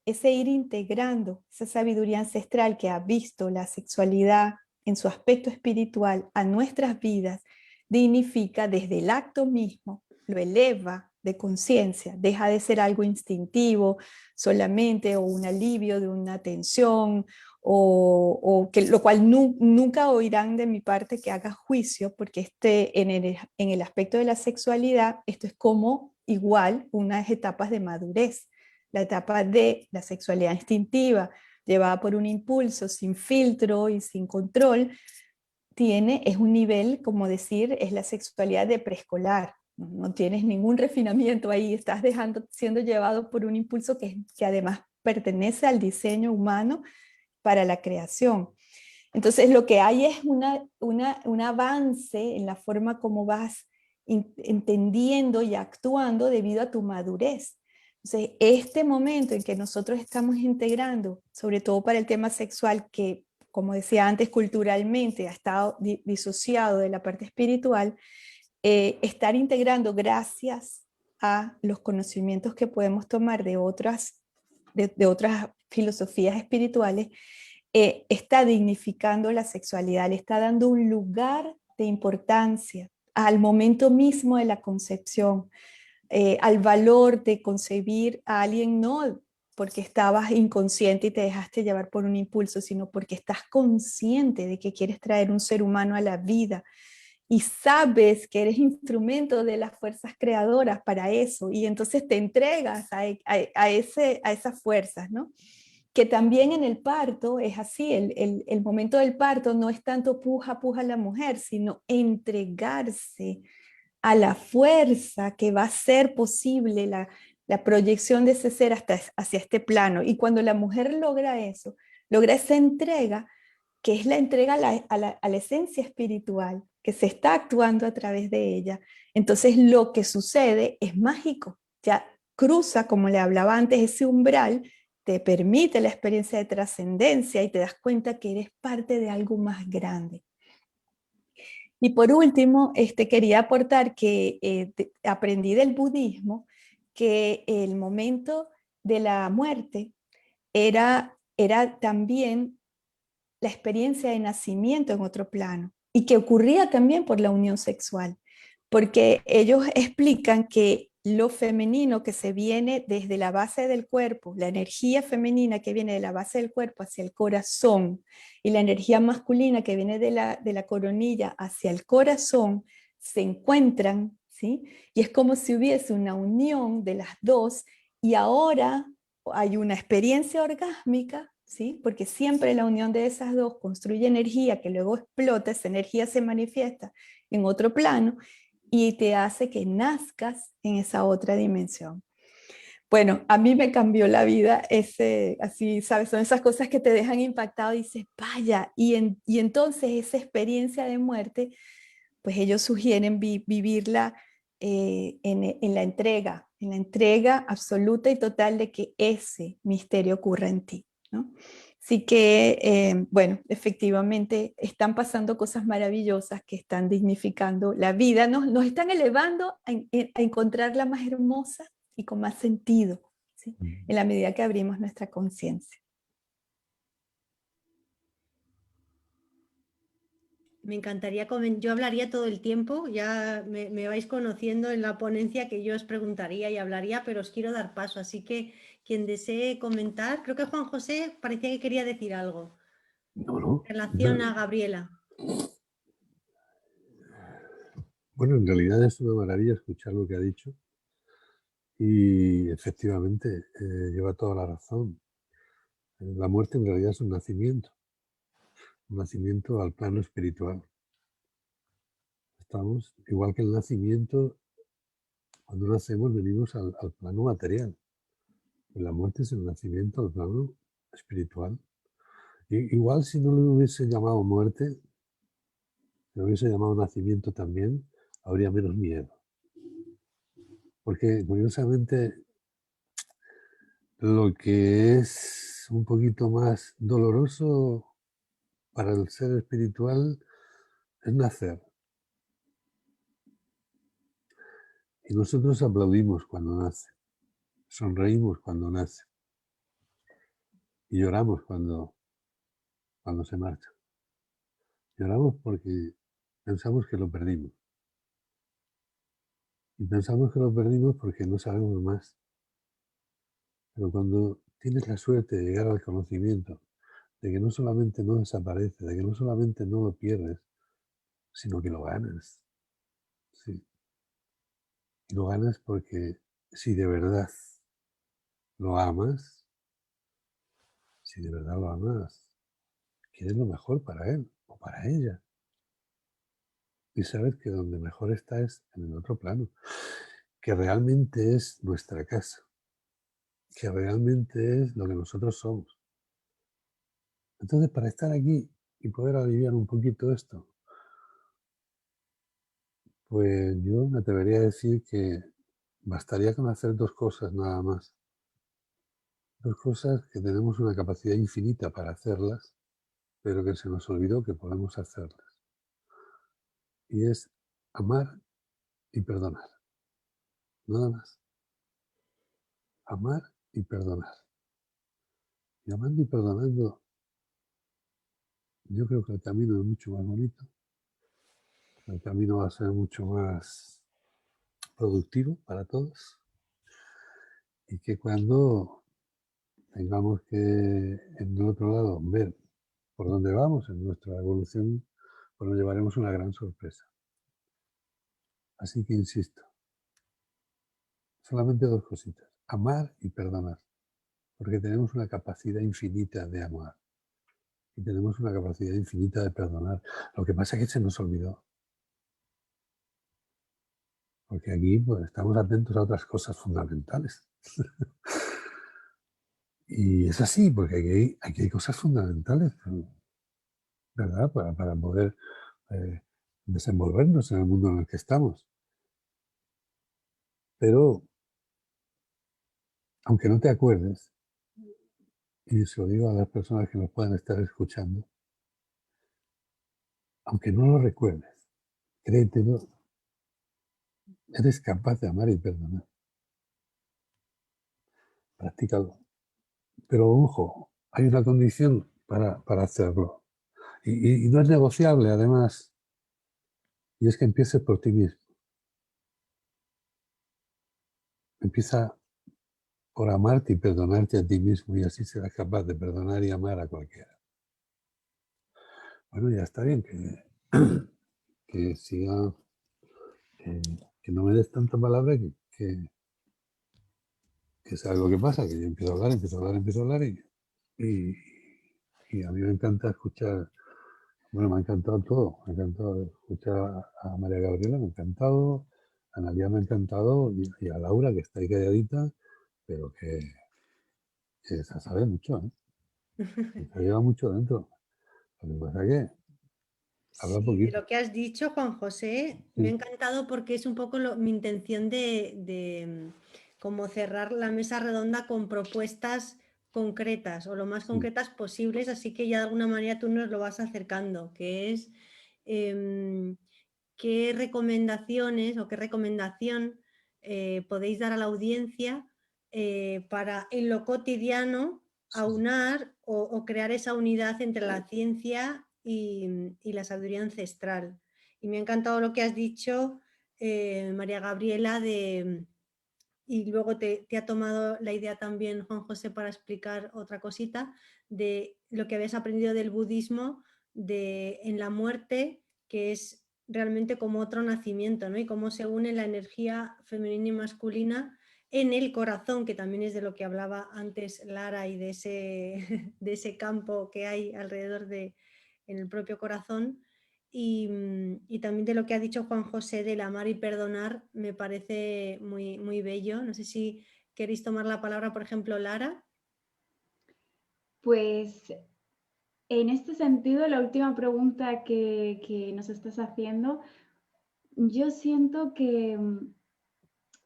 Speaker 4: ese ir integrando esa sabiduría ancestral que ha visto la sexualidad en su aspecto espiritual a nuestras vidas, dignifica desde el acto mismo, lo eleva, de conciencia, deja de ser algo instintivo solamente o un alivio de una tensión o que, lo cual nunca oirán de mi parte que haga juicio, porque en el aspecto de la sexualidad esto es como igual unas etapas de madurez, la etapa de la sexualidad instintiva llevada por un impulso sin filtro y sin control, es un nivel, como decir, es la sexualidad de preescolar. No tienes ningún refinamiento ahí, estás siendo llevado por un impulso que además pertenece al diseño humano para la creación. Entonces lo que hay es un avance en la forma como vas entendiendo y actuando debido a tu madurez. Entonces este momento en que nosotros estamos integrando, sobre todo para el tema sexual, que como decía antes, culturalmente ha estado disociado de la parte espiritual, estar integrando gracias a los conocimientos que podemos tomar de otras filosofías espirituales, está dignificando la sexualidad, le está dando un lugar de importancia al momento mismo de la concepción, al valor de concebir a alguien, no porque estabas inconsciente y te dejaste llevar por un impulso, sino porque estás consciente de que quieres traer un ser humano a la vida y sabes que eres instrumento de las fuerzas creadoras para eso, y entonces te entregas a esas fuerzas, ¿no? Que también en el parto es así, el momento del parto no es tanto puja la mujer, sino entregarse a la fuerza que va a ser posible la proyección de ese ser hacia este plano. Y cuando la mujer logra eso, logra esa entrega, que es la entrega a la esencia espiritual, que se está actuando a través de ella, entonces lo que sucede es mágico. Ya cruza, como le hablaba antes, ese umbral, te permite la experiencia de trascendencia y te das cuenta que eres parte de algo más grande. Y por último, quería aportar que aprendí del budismo que el momento de la muerte era también la experiencia de nacimiento en otro plano y que ocurría también por la unión sexual, porque ellos explican que lo femenino que se viene desde la base del cuerpo, la energía femenina que viene de la base del cuerpo hacia el corazón y la energía masculina que viene de la coronilla hacia el corazón, se encuentran, ¿sí? Y es como si hubiese una unión de las dos y ahora hay una experiencia orgásmica, ¿sí? Porque siempre la unión de esas dos construye energía que luego explota, esa energía se manifiesta en otro plano y te hace que nazcas en esa otra dimensión. Bueno, a mí me cambió la vida así, ¿sabes? Son esas cosas que te dejan impactado y dices, vaya, y entonces esa experiencia de muerte, pues ellos sugieren vivirla en la entrega absoluta y total de que ese misterio ocurra en ti, ¿no? Así que, bueno, efectivamente están pasando cosas maravillosas que están dignificando la vida, nos están elevando a encontrarla más hermosa y con más sentido, ¿sí? En la medida que abrimos nuestra conciencia.
Speaker 1: Me encantaría comentar, yo hablaría todo el tiempo, ya me vais conociendo en la ponencia que yo os preguntaría y hablaría, pero os quiero dar paso, así que quien desee comentar, creo que Juan José parecía que quería decir algo
Speaker 2: No.
Speaker 1: en relación a Gabriela.
Speaker 2: Bueno, en realidad es una maravilla escuchar lo que ha dicho y efectivamente lleva toda la razón. La muerte en realidad es un nacimiento al plano espiritual. Estamos, igual que el nacimiento, cuando nacemos venimos al plano material. Y la muerte es el nacimiento al plano espiritual. Igual si no le hubiese llamado muerte, si lo hubiese llamado nacimiento también, habría menos miedo. Porque curiosamente lo que es un poquito más doloroso para el ser espiritual es nacer. Y nosotros aplaudimos cuando nace, sonreímos cuando nace y lloramos cuando se marcha. Lloramos porque pensamos que lo perdimos. Y pensamos que lo perdimos porque no sabemos más. Pero cuando tienes la suerte de llegar al conocimiento, de que no solamente no desaparece, de que no solamente no lo pierdes, sino que lo ganas. Sí. Y lo ganas porque si de verdad lo amas, si de verdad lo amas, quieres lo mejor para él o para ella. Y sabes que donde mejor está es en el otro plano, que realmente es nuestra casa, que realmente es lo que nosotros somos. Entonces, para estar aquí y poder aliviar un poquito esto, pues yo me atrevería a decir que bastaría con hacer dos cosas nada más. Dos cosas que tenemos una capacidad infinita para hacerlas, pero que se nos olvidó que podemos hacerlas. Y es amar y perdonar. Nada más. Amar y perdonar. Y amando y perdonando, yo creo que el camino es mucho más bonito. El camino va a ser mucho más productivo para todos. Y que cuando tengamos que, en el otro lado, ver por dónde vamos en nuestra evolución, pues nos llevaremos una gran sorpresa. Así que insisto, solamente dos cositas, amar y perdonar, porque tenemos una capacidad infinita de amar y tenemos una capacidad infinita de perdonar. Lo que pasa es que se nos olvidó, porque aquí pues, estamos atentos a otras cosas fundamentales. Y es así, porque aquí hay cosas fundamentales, ¿verdad? Para poder desenvolvernos en el mundo en el que estamos. Pero, aunque no te acuerdes, y se lo digo a las personas que nos puedan estar escuchando, aunque no lo recuerdes, créetelo, eres capaz de amar y perdonar. Practícalo. Pero ojo, hay una condición para hacerlo. Y no es negociable, además, y es que empieces por ti mismo. Empieza por amarte y perdonarte a ti mismo y así serás capaz de perdonar y amar a cualquiera. Bueno, ya está bien que siga, que no me des tanta palabra que es algo que pasa, que yo empiezo a hablar y a mí me encanta escuchar, bueno, me ha encantado todo, me ha encantado escuchar a María Gabriela, me ha encantado, a Analía me ha encantado y a Laura que está ahí calladita, pero que se sabe mucho, ¿eh? Se lleva mucho dentro. Lo que pasa es que habla
Speaker 1: Sí, de
Speaker 2: poquito.
Speaker 1: lo que has dicho, Juan José, me ha encantado porque es un poco mi intención de como cerrar la mesa redonda con propuestas concretas o lo más concretas posibles, así que ya de alguna manera tú nos lo vas acercando, que es qué recomendaciones o qué recomendación podéis dar a la audiencia para en lo cotidiano aunar o crear esa unidad entre la ciencia y la sabiduría ancestral. Y me ha encantado lo que has dicho, María Gabriela, y luego te ha tomado la idea también, Juan José, para explicar otra cosita, de lo que habías aprendido del budismo, en la muerte, que es realmente como otro nacimiento, ¿no? Y cómo se une la energía femenina y masculina en el corazón, que también es de lo que hablaba antes Lara y de ese campo que hay alrededor en el propio corazón. Y también de lo que ha dicho Juan José del amar y perdonar me parece muy, muy bello. No sé si queréis tomar la palabra, por ejemplo, Lara.
Speaker 5: Pues en este sentido, la última pregunta que nos estás haciendo, yo siento que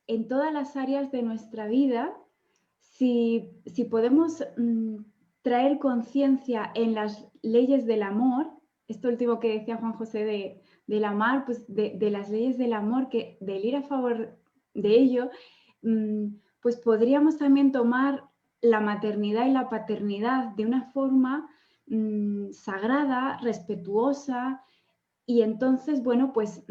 Speaker 5: en todas las áreas de nuestra vida, si podemos traer conciencia en las leyes del amor, esto último que decía Juan José del amar, pues de las leyes del amor, que del ir a favor de ello, pues podríamos también tomar la maternidad y la paternidad de una forma sagrada, respetuosa, y entonces, bueno, pues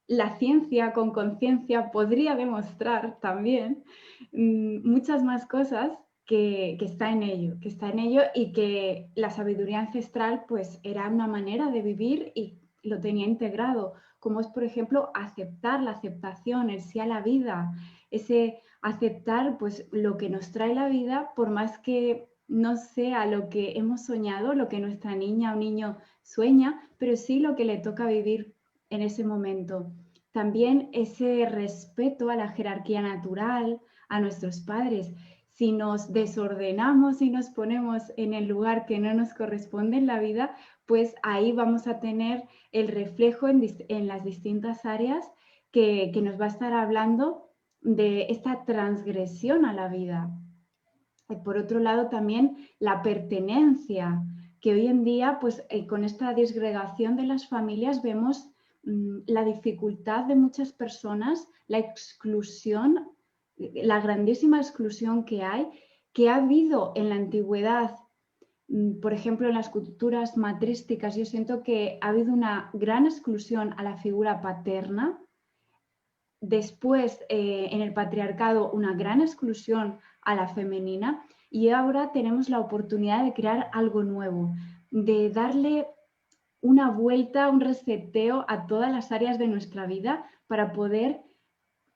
Speaker 5: la ciencia con conciencia podría demostrar también muchas más cosas que está en ello y que la sabiduría ancestral pues era una manera de vivir y lo tenía integrado, como es por ejemplo aceptar la aceptación, el sí a la vida, ese aceptar pues lo que nos trae la vida por más que no sea lo que hemos soñado, lo que nuestra niña o niño sueña, pero sí lo que le toca vivir en ese momento. También ese respeto a la jerarquía natural, a nuestros padres. Si nos desordenamos y nos ponemos en el lugar que no nos corresponde en la vida, pues ahí vamos a tener el reflejo en las distintas áreas que nos va a estar hablando de esta transgresión a la vida. Y por otro lado, también la pertenencia, que hoy en día, pues con esta disgregación de las familias, vemos la dificultad de muchas personas, la exclusión, la grandísima exclusión que ha habido en la antigüedad. Por ejemplo, en las culturas matrísticas, yo siento que ha habido una gran exclusión a la figura paterna. Después, en el patriarcado, una gran exclusión a la femenina, y ahora tenemos la oportunidad de crear algo nuevo, de darle una vuelta, un reseteo a todas las áreas de nuestra vida para poder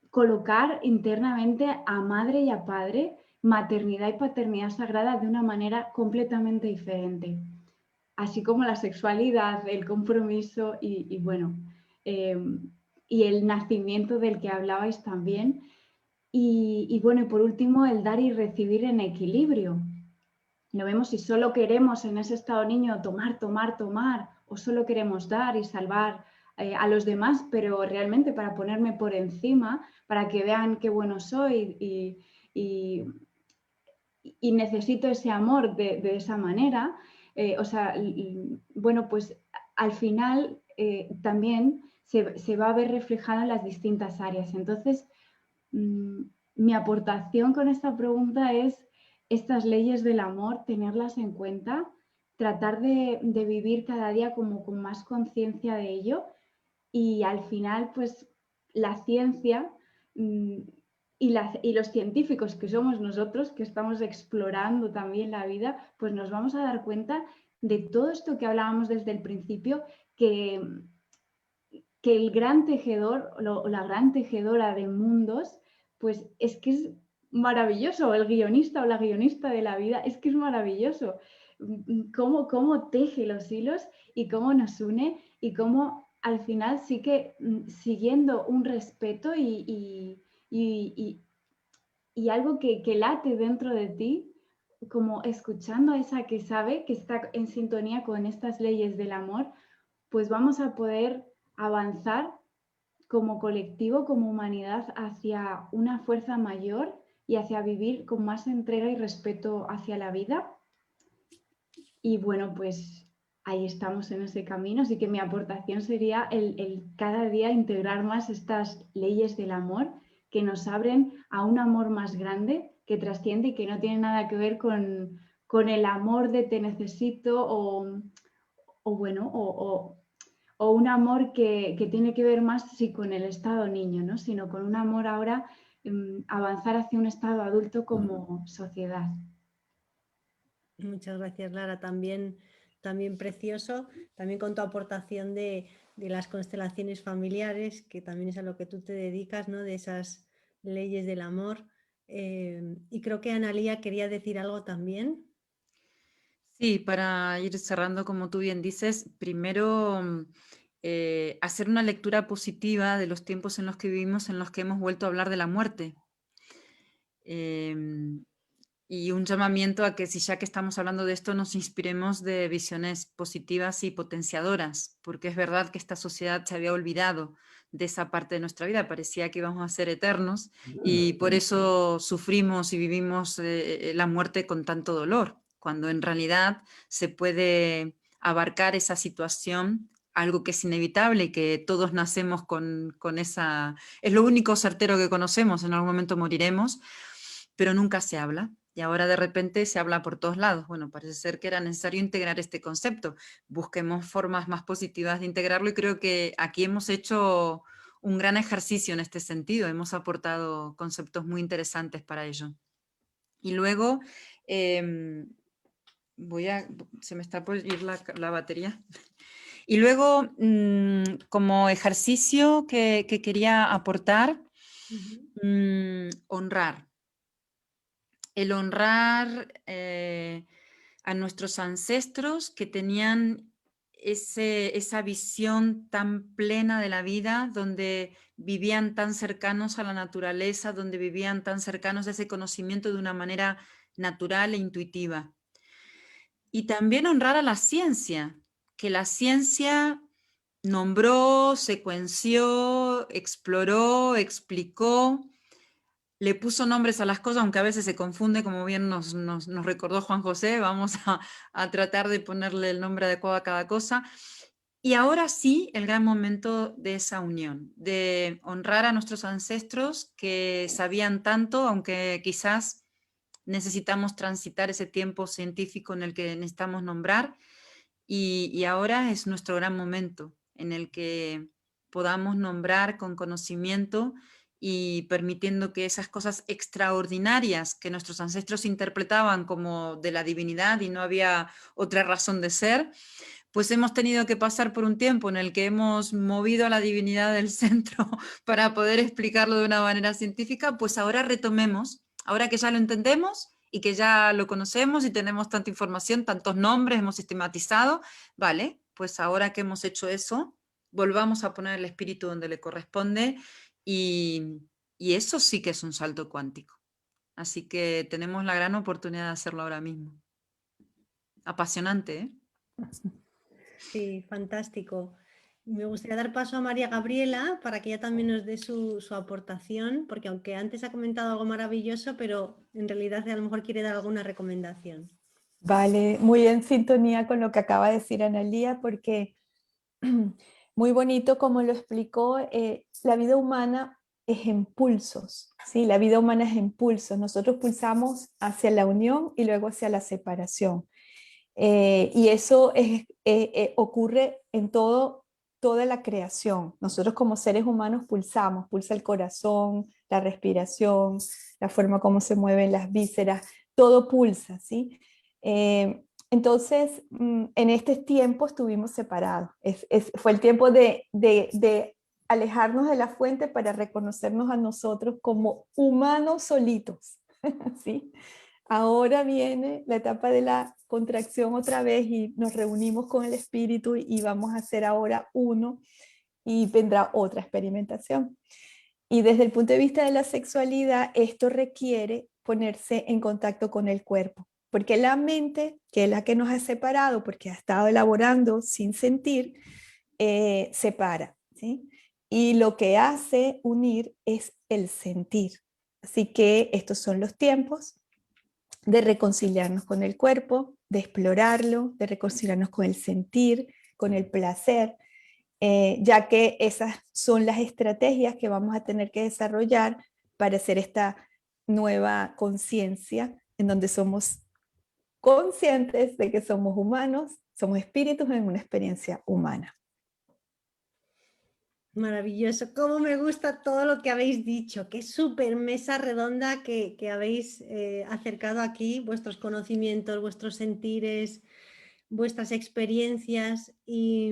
Speaker 5: colocar internamente a madre y a padre, maternidad y paternidad sagrada de una manera completamente diferente. Así como la sexualidad, el compromiso y bueno, y el nacimiento del que hablabais también. Y bueno, y por último, el dar y recibir en equilibrio. Lo vemos si solo queremos en ese estado niño tomar, o solo queremos dar y salvar a los demás, pero realmente para ponerme por encima, para que vean qué bueno soy y necesito ese amor de esa manera. Bueno, pues al final también se va a ver reflejado en las distintas áreas. Entonces, mi aportación con esta pregunta es estas leyes del amor, tenerlas en cuenta, tratar de vivir cada día como con más conciencia de ello y al final, pues la ciencia y los científicos que somos nosotros, que estamos explorando también la vida, pues nos vamos a dar cuenta de todo esto que hablábamos desde el principio, que el gran tejedor o la gran tejedora de mundos, pues es que es maravilloso, el guionista o la guionista de la vida, es que es maravilloso. Cómo teje los hilos y cómo nos une y cómo al final sí que siguiendo un respeto y algo que late dentro de ti, como escuchando a esa que sabe, que está en sintonía con estas leyes del amor, pues vamos a poder avanzar como colectivo, como humanidad, hacia una fuerza mayor y hacia vivir con más entrega y respeto hacia la vida. Y bueno, pues ahí estamos en ese camino, así que mi aportación sería el cada día integrar más estas leyes del amor que nos abren a un amor más grande, que trasciende y que no tiene nada que ver con el amor de te necesito o un amor que tiene que ver más sí, con el estado niño, ¿no? Sino con un amor ahora avanzar hacia un estado adulto como sociedad.
Speaker 1: Muchas gracias, Lara. También precioso, también con tu aportación de las constelaciones familiares, que también es a lo que tú te dedicas, ¿no? De esas leyes del amor. Y creo que Analía quería decir algo también.
Speaker 3: Sí, para ir cerrando, como tú bien dices, primero hacer una lectura positiva de los tiempos en los que vivimos, en los que hemos vuelto a hablar de la muerte. Y un llamamiento a que si ya que estamos hablando de esto, nos inspiremos de visiones positivas y potenciadoras, porque es verdad que esta sociedad se había olvidado de esa parte de nuestra vida, parecía que íbamos a ser eternos y por eso sufrimos y vivimos la muerte con tanto dolor, cuando en realidad se puede abarcar esa situación, algo que es inevitable y que todos nacemos con esa... Es lo único certero que conocemos, en algún momento moriremos, pero nunca se habla. Y ahora de repente se habla por todos lados. Bueno, parece ser que era necesario integrar este concepto. Busquemos formas más positivas de integrarlo y creo que aquí hemos hecho un gran ejercicio en este sentido. Hemos aportado conceptos muy interesantes para ello. Y luego, se me está por ir la batería. Y luego, como ejercicio que quería aportar, honrar. El honrar a nuestros ancestros que tenían esa visión tan plena de la vida, donde vivían tan cercanos a la naturaleza, donde vivían tan cercanos a ese conocimiento de una manera natural e intuitiva. Y también honrar a la ciencia, que la ciencia nombró, secuenció, exploró, explicó, le puso nombres a las cosas, aunque a veces se confunde, como bien nos recordó Juan José. Vamos a tratar de ponerle el nombre adecuado a cada cosa. Y ahora sí, el gran momento de esa unión, de honrar a nuestros ancestros que sabían tanto, aunque quizás necesitamos transitar ese tiempo científico en el que necesitamos nombrar, y ahora es nuestro gran momento en el que podamos nombrar con conocimiento y permitiendo que esas cosas extraordinarias que nuestros ancestros interpretaban como de la divinidad y no había otra razón de ser, pues hemos tenido que pasar por un tiempo en el que hemos movido a la divinidad del centro para poder explicarlo de una manera científica. Pues ahora retomemos, ahora que ya lo entendemos y que ya lo conocemos y tenemos tanta información, tantos nombres, hemos sistematizado, vale, pues ahora que hemos hecho eso, volvamos a poner el espíritu donde le corresponde, y eso sí que es un salto cuántico. Así que tenemos la gran oportunidad de hacerlo ahora mismo. Apasionante, ¿eh?
Speaker 1: Sí, fantástico. Me gustaría dar paso a María Gabriela para que ella también nos dé su aportación, porque aunque antes ha comentado algo maravilloso, pero en realidad a lo mejor quiere dar alguna recomendación.
Speaker 4: Vale, muy en sintonía con lo que acaba de decir Analía, porque muy bonito como lo explicó, la vida humana es en pulsos, ¿sí? La vida humana es en pulsos. Nosotros pulsamos hacia la unión y luego hacia la separación. Y eso ocurre en toda la creación. Nosotros como seres humanos pulsamos, pulsa el corazón, la respiración, la forma como se mueven las vísceras, todo pulsa, ¿sí? Entonces, en este tiempo estuvimos separados. Fue el tiempo de alejarnos de la fuente para reconocernos a nosotros como humanos solitos, ¿sí? Ahora viene la etapa de la contracción otra vez y nos reunimos con el espíritu y vamos a ser ahora uno y vendrá otra experimentación. Y desde el punto de vista de la sexualidad, esto requiere ponerse en contacto con el cuerpo, porque la mente, que es la que nos ha separado, porque ha estado elaborando sin sentir, separa, ¿sí? Y lo que hace unir es el sentir. Así que estos son los tiempos de reconciliarnos con el cuerpo, de explorarlo, de reconciliarnos con el sentir, con el placer, ya que esas son las estrategias que vamos a tener que desarrollar para hacer esta nueva conciencia en donde somos conscientes de que somos humanos, somos espíritus en una experiencia humana.
Speaker 1: Maravilloso, cómo me gusta todo lo que habéis dicho, qué súper mesa redonda que habéis acercado aquí, vuestros conocimientos, vuestros sentires, vuestras experiencias, y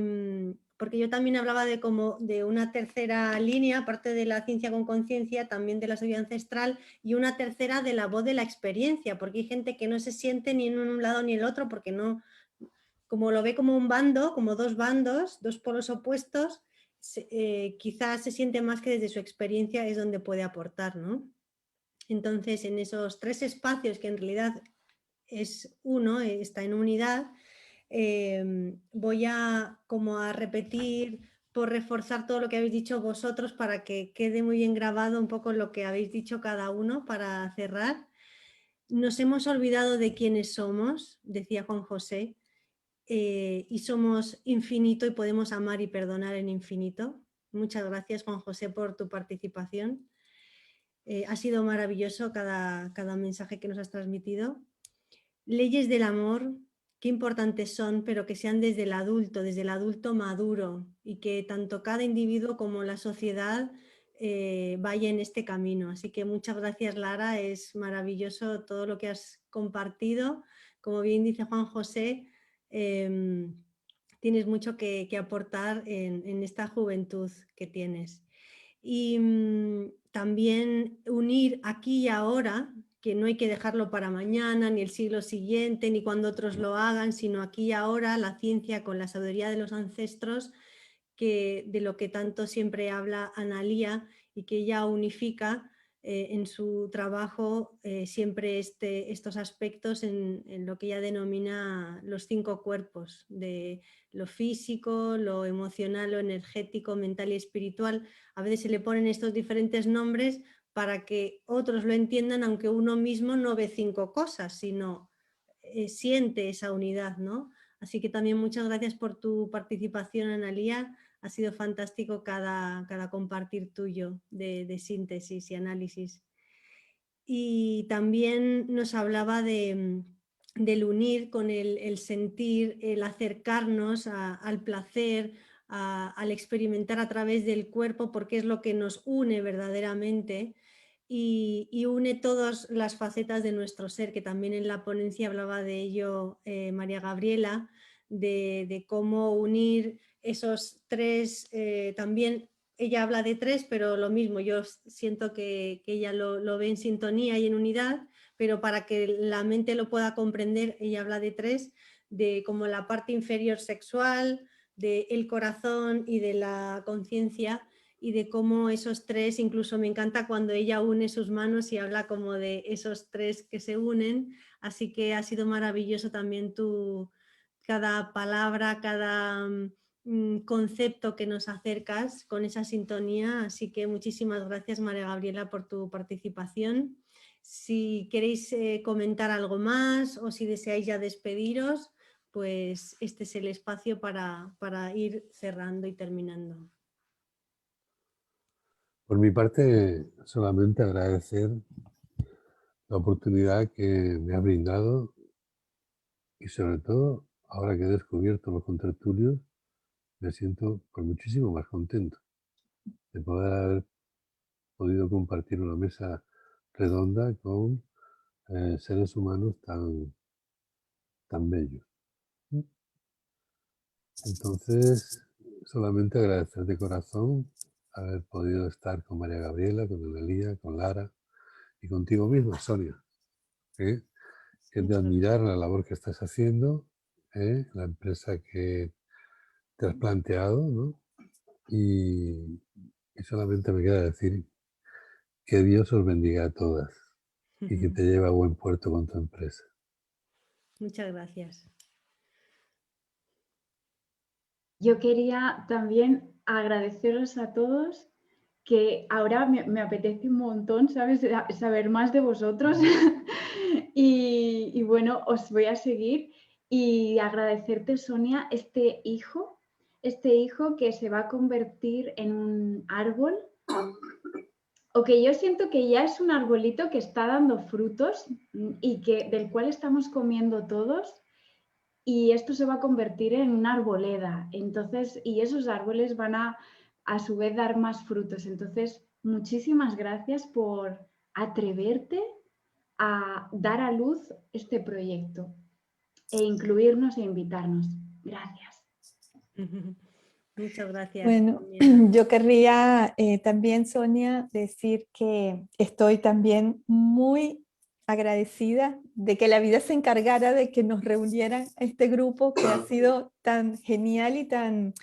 Speaker 1: porque yo también hablaba de como de una tercera línea, aparte de la ciencia con conciencia, también de la sabiduría ancestral, y una tercera de la voz de la experiencia, porque hay gente que no se siente ni en un lado ni en el otro, porque no, como lo ve como un bando, como dos bandos, dos polos opuestos. Quizás se siente más que desde su experiencia es donde puede aportar, ¿no? Entonces, en esos tres espacios que en realidad es uno, está en unidad, voy a como a repetir por reforzar todo lo que habéis dicho vosotros para que quede muy bien grabado un poco lo que habéis dicho cada uno para cerrar. Nos hemos olvidado de quiénes somos, decía Juan José, y somos infinito y podemos amar y perdonar en infinito. Muchas gracias, Juan José, por tu participación. Ha sido maravilloso cada mensaje que nos has transmitido. Leyes del amor, qué importantes son, pero que sean desde el adulto maduro, y que tanto cada individuo como la sociedad vaya en este camino. Así que muchas gracias, Lara, es maravilloso todo lo que has compartido. Como bien dice Juan José, tienes mucho que aportar en esta juventud que tienes. Y también unir aquí y ahora, que no hay que dejarlo para mañana, ni el siglo siguiente, ni cuando otros lo hagan, sino aquí y ahora, la ciencia con la sabiduría de los ancestros, de lo que tanto siempre habla Analía, y que ella unifica en su trabajo siempre estos aspectos en lo que ella denomina los 5 cuerpos, de lo físico, lo emocional, lo energético, mental y espiritual. A veces se le ponen estos diferentes nombres para que otros lo entiendan, aunque uno mismo no ve 5 cosas, sino siente esa unidad, ¿no? Así que también muchas gracias por tu participación, Analía. Ha sido fantástico cada compartir tuyo de síntesis y análisis. Y también nos hablaba del unir con el sentir, el acercarnos al placer, al experimentar a través del cuerpo, porque es lo que nos une verdaderamente y une todas las facetas de nuestro ser, que también en la ponencia hablaba de ello María Gabriela, de cómo unir esos 3, también ella habla de 3, pero lo mismo, yo siento que ella lo ve en sintonía y en unidad, pero para que la mente lo pueda comprender, ella habla de 3, de como la parte inferior sexual, del corazón y de la conciencia, y de cómo esos 3, incluso me encanta cuando ella une sus manos y habla como de esos 3 que se unen, así que ha sido maravilloso también cada palabra, cada concepto que nos acercas con esa sintonía, así que muchísimas gracias, María Gabriela, por tu participación. Si queréis comentar algo más o si deseáis ya despediros, pues este es el espacio para ir cerrando y terminando.
Speaker 2: Por mi parte, solamente agradecer la oportunidad que me ha brindado y sobre todo, ahora que he descubierto los contertulios, me siento pues, muchísimo más contento de poder haber podido compartir una mesa redonda con seres humanos tan bellos. Entonces, solamente agradecer de corazón haber podido estar con María Gabriela, con Analía, con Lara y contigo misma, Sonia. Que es de admirar la labor que estás haciendo, la empresa que te has planteado, ¿no? Y solamente me queda decir que Dios os bendiga a todas y que te lleve a buen puerto con tu empresa.
Speaker 1: Muchas gracias.
Speaker 5: Yo quería también agradeceros a todos, que ahora me apetece un montón, ¿sabes? Saber más de vosotros. y bueno, os voy a seguir y agradecerte, Sonia, este hijo que se va a convertir en un árbol, o que yo siento que ya es un arbolito que está dando frutos y del cual estamos comiendo todos. Y esto se va a convertir en una arboleda. Entonces, y esos árboles van a su vez dar más frutos. Entonces, muchísimas gracias por atreverte a dar a luz este proyecto e incluirnos e invitarnos. Gracias.
Speaker 1: Muchas gracias.
Speaker 4: Bueno, yo querría también, Sonia, decir que estoy también muy agradecida de que la vida se encargara de que nos reunieran este grupo que ha sido tan genial y tan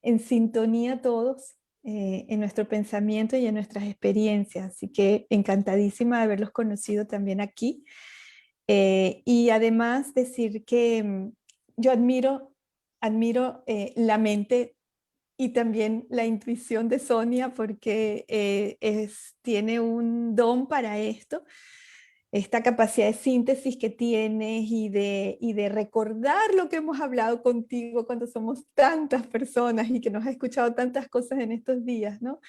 Speaker 4: en sintonía todos en nuestro pensamiento y en nuestras experiencias. Así que encantadísima de haberlos conocido también aquí. Y además decir que yo admiro la mente y también la intuición de Sonia, porque tiene un don para esto, esta capacidad de síntesis que tienes y de recordar lo que hemos hablado contigo cuando somos tantas personas y que nos has escuchado tantas cosas en estos días, ¿no?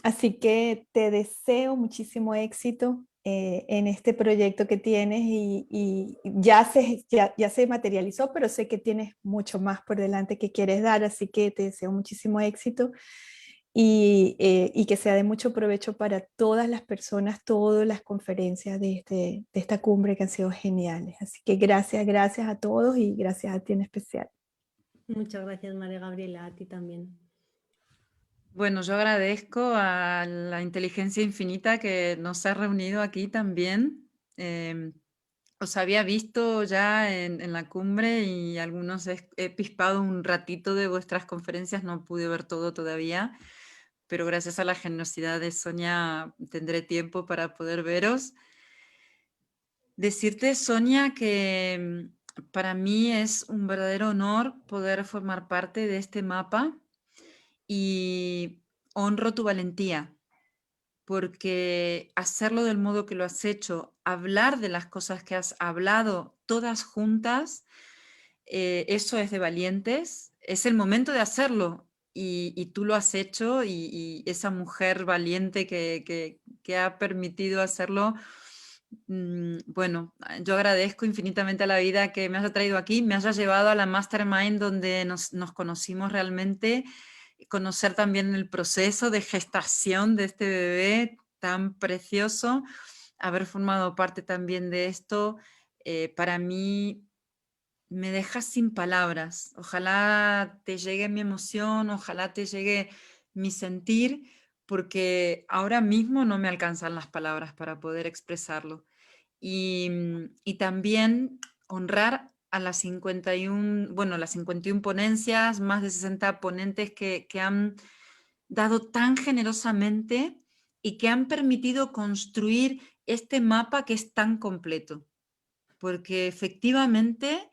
Speaker 4: Así que te deseo muchísimo éxito en este proyecto que tienes y ya se materializó, pero sé que tienes mucho más por delante que quieres dar, así que te deseo muchísimo éxito y que sea de mucho provecho para todas las personas, todas las conferencias de esta cumbre que han sido geniales. Así que gracias a todos y gracias a ti en especial.
Speaker 1: Muchas gracias, María Gabriela, a ti también.
Speaker 3: Bueno, yo agradezco a la inteligencia infinita que nos ha reunido aquí también. Os había visto ya en la cumbre y algunos he pispado un ratito de vuestras conferencias, no pude ver todo todavía, pero gracias a la generosidad de Sonia tendré tiempo para poder veros. Decirte, Sonia, que para mí es un verdadero honor poder formar parte de este mapa y honro tu valentía, porque hacerlo del modo que lo has hecho, hablar de las cosas que has hablado todas juntas, eso es de valientes, es el momento de hacerlo y tú lo has hecho y esa mujer valiente que ha permitido hacerlo, bueno, yo agradezco infinitamente a la vida que me haya traído aquí, me haya llevado a la Mastermind donde nos conocimos realmente, conocer también el proceso de gestación de este bebé tan precioso, haber formado parte también de esto, para mí me deja sin palabras. Ojalá te llegue mi emoción, ojalá te llegue mi sentir, porque ahora mismo no me alcanzan las palabras para poder expresarlo. Y también honrar a las 51, bueno, las 51 ponencias, más de 60 ponentes que han dado tan generosamente y que han permitido construir este mapa que es tan completo. Porque efectivamente,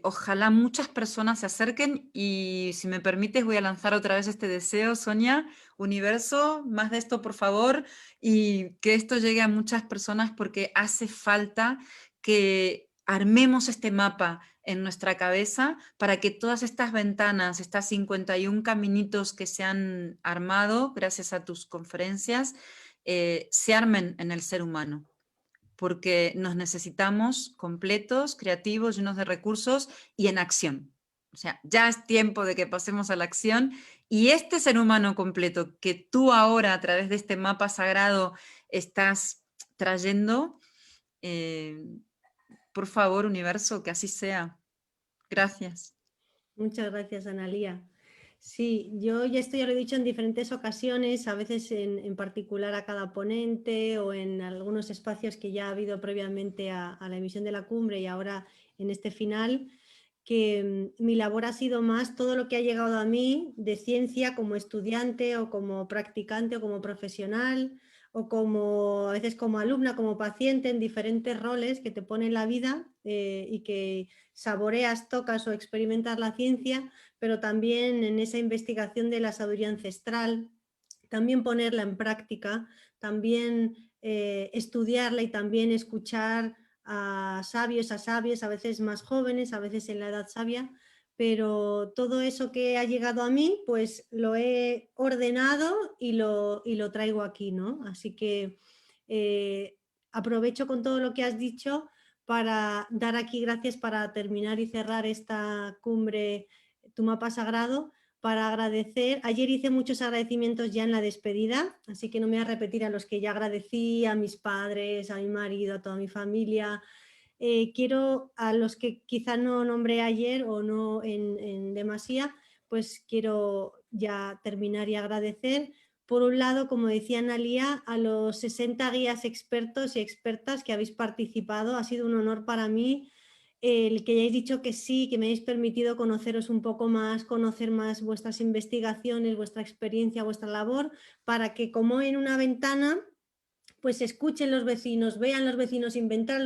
Speaker 3: ojalá muchas personas se acerquen y si me permites voy a lanzar otra vez este deseo, Sonia, universo, más de esto por favor, y que esto llegue a muchas personas porque hace falta que armemos este mapa en nuestra cabeza para que todas estas ventanas, estas 51 caminitos que se han armado gracias a tus conferencias, se armen en el ser humano, porque nos necesitamos completos, creativos, llenos de recursos y en acción. O sea, ya es tiempo de que pasemos a la acción y este ser humano completo que tú ahora a través de este mapa sagrado estás trayendo, por favor, universo, que así sea. Gracias.
Speaker 1: Muchas gracias, Analía. Sí, yo ya esto ya lo he dicho en diferentes ocasiones, a veces en particular a cada ponente o en algunos espacios que ya ha habido previamente a la emisión de la cumbre y ahora en este final, que mi labor ha sido más todo lo que ha llegado a mí de ciencia como estudiante o como practicante o como profesional o como a veces como alumna, como paciente en diferentes roles que te pone la vida y que saboreas, tocas o experimentas la ciencia, pero también en esa investigación de la sabiduría ancestral, también ponerla en práctica, también estudiarla y también escuchar a sabios, a veces más jóvenes, a veces en la edad sabia, pero todo eso que ha llegado a mí, pues lo he ordenado y lo traigo aquí, ¿no? Así que aprovecho con todo lo que has dicho para dar aquí gracias para terminar y cerrar esta cumbre, tu mapa sagrado, para agradecer. Ayer hice muchos agradecimientos ya en la despedida, así que no me voy a repetir a los que ya agradecí, a mis padres, a mi marido, a toda mi familia. Quiero a los que quizá no nombré ayer o no en demasía, pues quiero ya terminar y agradecer. Por un lado, como decía Analía, a los 60 guías expertos y expertas que habéis participado. Ha sido un honor para mí el que hayáis dicho que sí, que me hayáis permitido conoceros un poco más, conocer más vuestras investigaciones, vuestra experiencia, vuestra labor, para que como en una ventana, pues escuchen los vecinos, vean los vecinos, invitar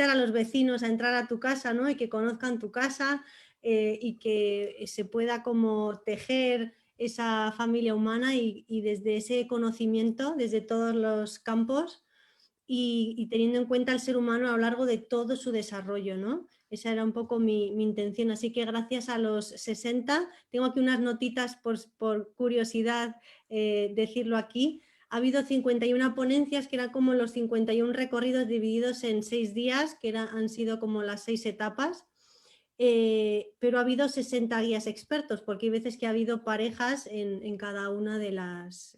Speaker 1: a los vecinos a entrar a tu casa, ¿no? Y que conozcan tu casa y que se pueda como tejer esa familia humana y desde ese conocimiento, desde todos los campos y teniendo en cuenta al ser humano a lo largo de todo su desarrollo, ¿no? Esa era un poco mi intención. Así que gracias a los 60, tengo aquí unas notitas por curiosidad decirlo aquí. Ha habido 51 ponencias, que eran como los 51 recorridos divididos en 6 días, que han sido como las 6 etapas. Pero ha habido 60 guías expertos, porque hay veces que ha habido parejas en cada una de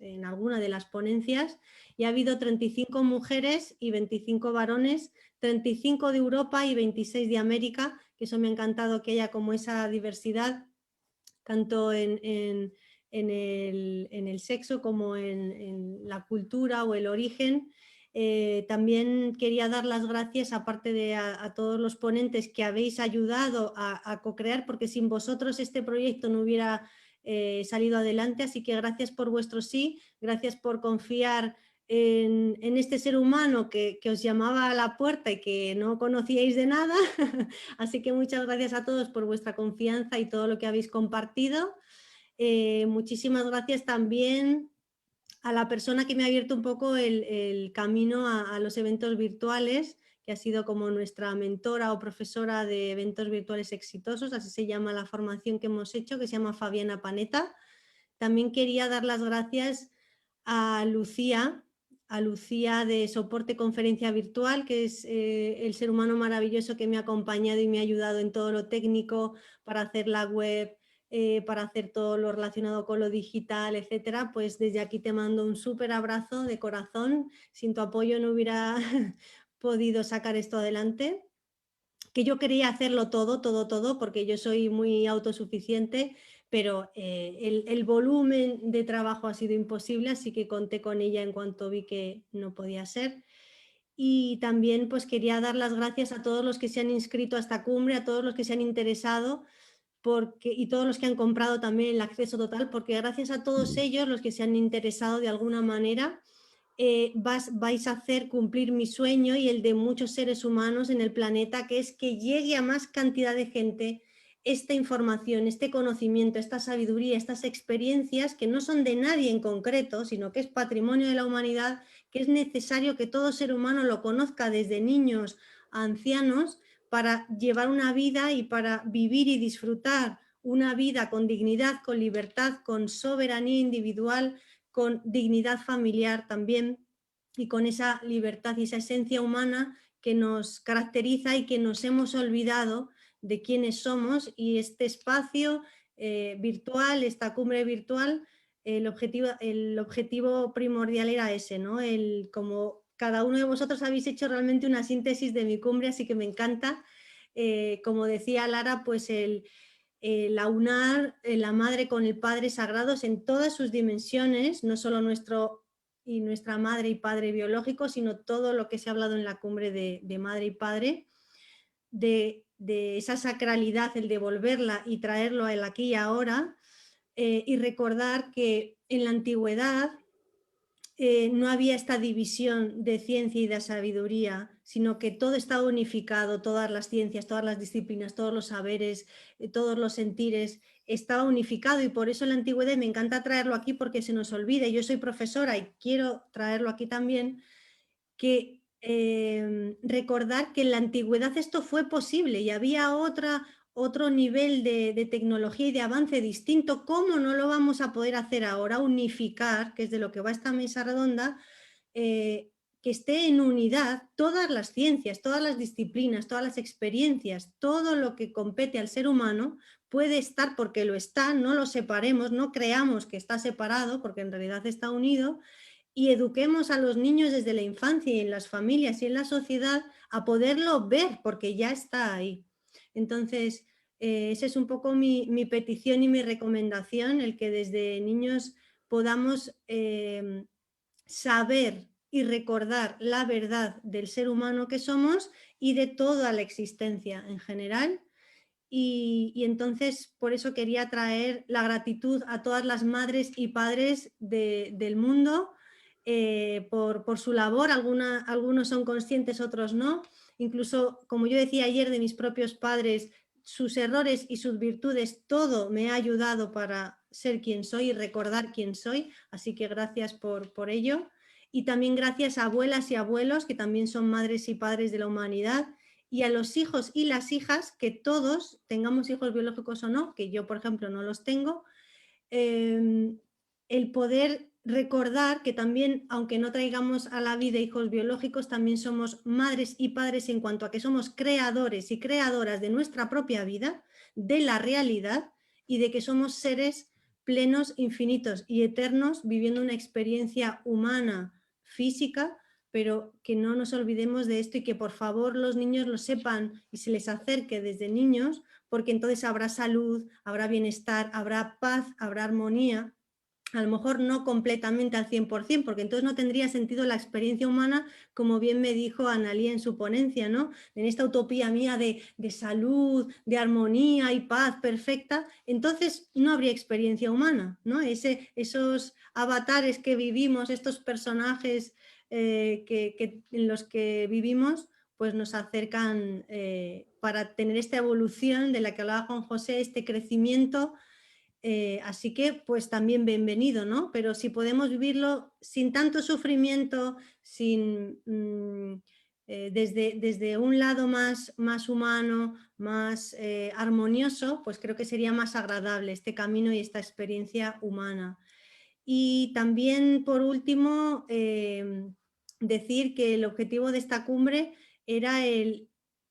Speaker 1: en alguna de las ponencias, y ha habido 35 mujeres y 25 varones, 35 de Europa y 26 de América, que eso me ha encantado, que haya como esa diversidad, tanto en el sexo como en la cultura o el origen. También quería dar las gracias, aparte de a todos los ponentes que habéis ayudado a co-crear, porque sin vosotros este proyecto no hubiera salido adelante, así que gracias por vuestro sí, gracias por confiar en este ser humano que os llamaba a la puerta y que no conocíais de nada. Así que muchas gracias a todos por vuestra confianza y todo lo que habéis compartido. Muchísimas gracias también a la persona que me ha abierto un poco el camino a los eventos virtuales, que ha sido como nuestra mentora o profesora de eventos virtuales exitosos, así se llama la formación que hemos hecho, que se llama Fabiana Panetta. También quería dar las gracias a Lucía de Soporte Conferencia Virtual, que es el ser humano maravilloso que me ha acompañado y me ha ayudado en todo lo técnico para hacer la web, para hacer todo lo relacionado con lo digital, etcétera. Pues desde aquí te mando un súper abrazo de corazón. Sin tu apoyo no hubiera podido sacar esto adelante. Que yo quería hacerlo todo, porque yo soy muy autosuficiente, pero el volumen de trabajo ha sido imposible, así que conté con ella en cuanto vi que no podía ser. Y también pues quería dar las gracias a todos los que se han inscrito a esta cumbre, a todos los que se han interesado, y todos los que han comprado también el acceso total, porque gracias a todos ellos, los que se han interesado de alguna manera, vais a hacer cumplir mi sueño y el de muchos seres humanos en el planeta, que es que llegue a más cantidad de gente esta información, este conocimiento, esta sabiduría, estas experiencias que no son de nadie en concreto, sino que es patrimonio de la humanidad, que es necesario que todo ser humano lo conozca, desde niños a ancianos, para llevar una vida y para vivir y disfrutar una vida con dignidad, con libertad, con soberanía individual, con dignidad familiar también, y con esa libertad y esa esencia humana que nos caracteriza y que nos hemos olvidado de quiénes somos. Y este espacio virtual, esta cumbre virtual, el objetivo primordial era ese, ¿no? Como cada uno de vosotros habéis hecho realmente una síntesis de mi cumbre, así que me encanta. Como decía Lara, pues aunar la madre con el padre sagrados en todas sus dimensiones, no solo nuestra madre y padre biológico, sino todo lo que se ha hablado en la cumbre de madre y padre, de esa sacralidad, el devolverla y traerlo al aquí y ahora, y recordar que en la antigüedad no había esta división de ciencia y de sabiduría, sino que todo estaba unificado, todas las ciencias, todas las disciplinas, todos los saberes, todos los sentires, estaba unificado, y por eso en la antigüedad me encanta traerlo aquí, porque se nos olvida. Yo soy profesora y quiero traerlo aquí también, que recordar que en la antigüedad esto fue posible y había otro nivel de tecnología y de avance distinto. ¿Cómo no lo vamos a poder hacer ahora? Unificar, que es de lo que va esta mesa redonda, que esté en unidad todas las ciencias, todas las disciplinas, todas las experiencias, todo lo que compete al ser humano puede estar, porque lo está, no lo separemos, no creamos que está separado, porque en realidad está unido. Y eduquemos a los niños desde la infancia y en las familias y en la sociedad a poderlo ver, porque ya está ahí. Entonces, esa es un poco mi petición y mi recomendación, el que desde niños podamos saber y recordar la verdad del ser humano que somos y de toda la existencia en general. Y entonces por eso quería traer la gratitud a todas las madres y padres del mundo, por su labor. Algunos son conscientes, otros no. Incluso, como yo decía ayer, de mis propios padres, sus errores y sus virtudes, todo me ha ayudado para ser quien soy y recordar quién soy. Así que gracias por ello. Y también gracias a abuelas y abuelos, que también son madres y padres de la humanidad, y a los hijos y las hijas, que todos, tengamos hijos biológicos o no, que yo, por ejemplo, no los tengo, el poder recordar que también, aunque no traigamos a la vida hijos biológicos, también somos madres y padres en cuanto a que somos creadores y creadoras de nuestra propia vida, de la realidad, y de que somos seres plenos, infinitos y eternos, viviendo una experiencia humana, física, pero que no nos olvidemos de esto y que por favor los niños lo sepan y se les acerque desde niños, porque entonces habrá salud, habrá bienestar, habrá paz, habrá armonía. A lo mejor no completamente al 100%, porque entonces no tendría sentido la experiencia humana, como bien me dijo Analía en su ponencia, ¿no? En esta utopía mía de salud, de armonía y paz perfecta, entonces no habría experiencia humana, ¿no? Esos avatares que vivimos, estos personajes en los que vivimos, pues nos acercan para tener esta evolución de la que hablaba Juan José, este crecimiento. Así que pues también bienvenido, ¿no? Pero si podemos vivirlo sin tanto sufrimiento, desde un lado más humano, más armonioso, pues creo que sería más agradable este camino y esta experiencia humana. Y también, por último, decir que el objetivo de esta cumbre era el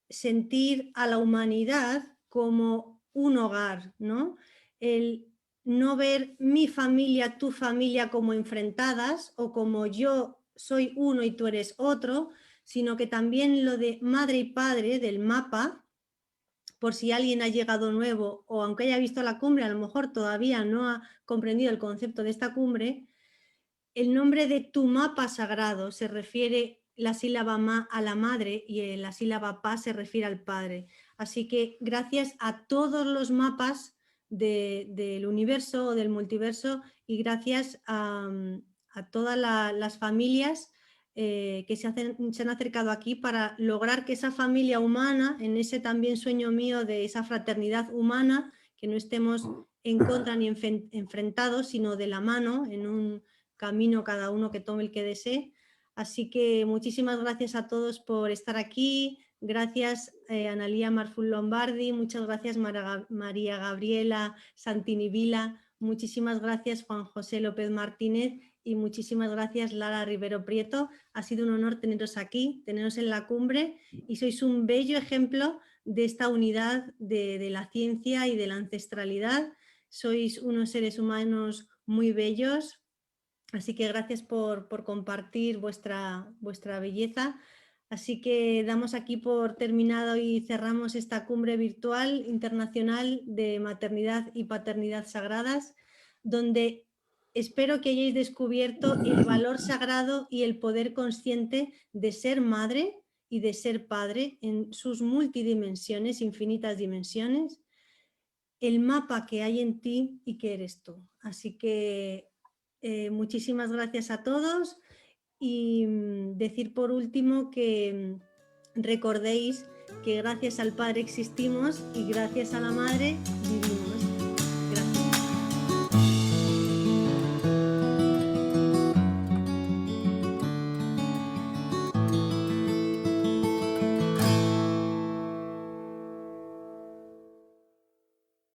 Speaker 1: sentir a la humanidad como un hogar, ¿no? El no ver mi familia, tu familia como enfrentadas o como yo soy uno y tú eres otro, sino que también lo de madre y padre del mapa, por si alguien ha llegado nuevo o aunque haya visto la cumbre, a lo mejor todavía no ha comprendido el concepto de esta cumbre, el nombre de tu mapa sagrado se refiere la sílaba ma a la madre y la sílaba pa se refiere al padre. Así que gracias a todos los mapas del universo o del multiverso y gracias a todas las familias que se han acercado aquí para lograr que esa familia humana, en ese también sueño mío de esa fraternidad humana, que no estemos en contra ni enfrentados, sino de la mano en un camino cada uno que tome el que desee. Así que muchísimas gracias a todos por estar aquí. Gracias Analía Marful Lombardi, muchas gracias María Gabriela Santini Vila, muchísimas gracias Juan José López Martínez y muchísimas gracias Lara Rivero Prieto. Ha sido un honor teneros aquí, teneros en la cumbre y sois un bello ejemplo de esta unidad de la ciencia y de la ancestralidad. Sois unos seres humanos muy bellos. Así que gracias por compartir vuestra belleza. Así que damos aquí por terminado y cerramos esta cumbre virtual internacional de maternidad y paternidad sagradas, donde espero que hayáis descubierto el valor sagrado y el poder consciente de ser madre y de ser padre en sus multidimensiones, infinitas dimensiones, el mapa que hay en ti y que eres tú. Así que muchísimas gracias a todos y decir por último que recordéis que gracias al Padre existimos y gracias a la Madre vivimos.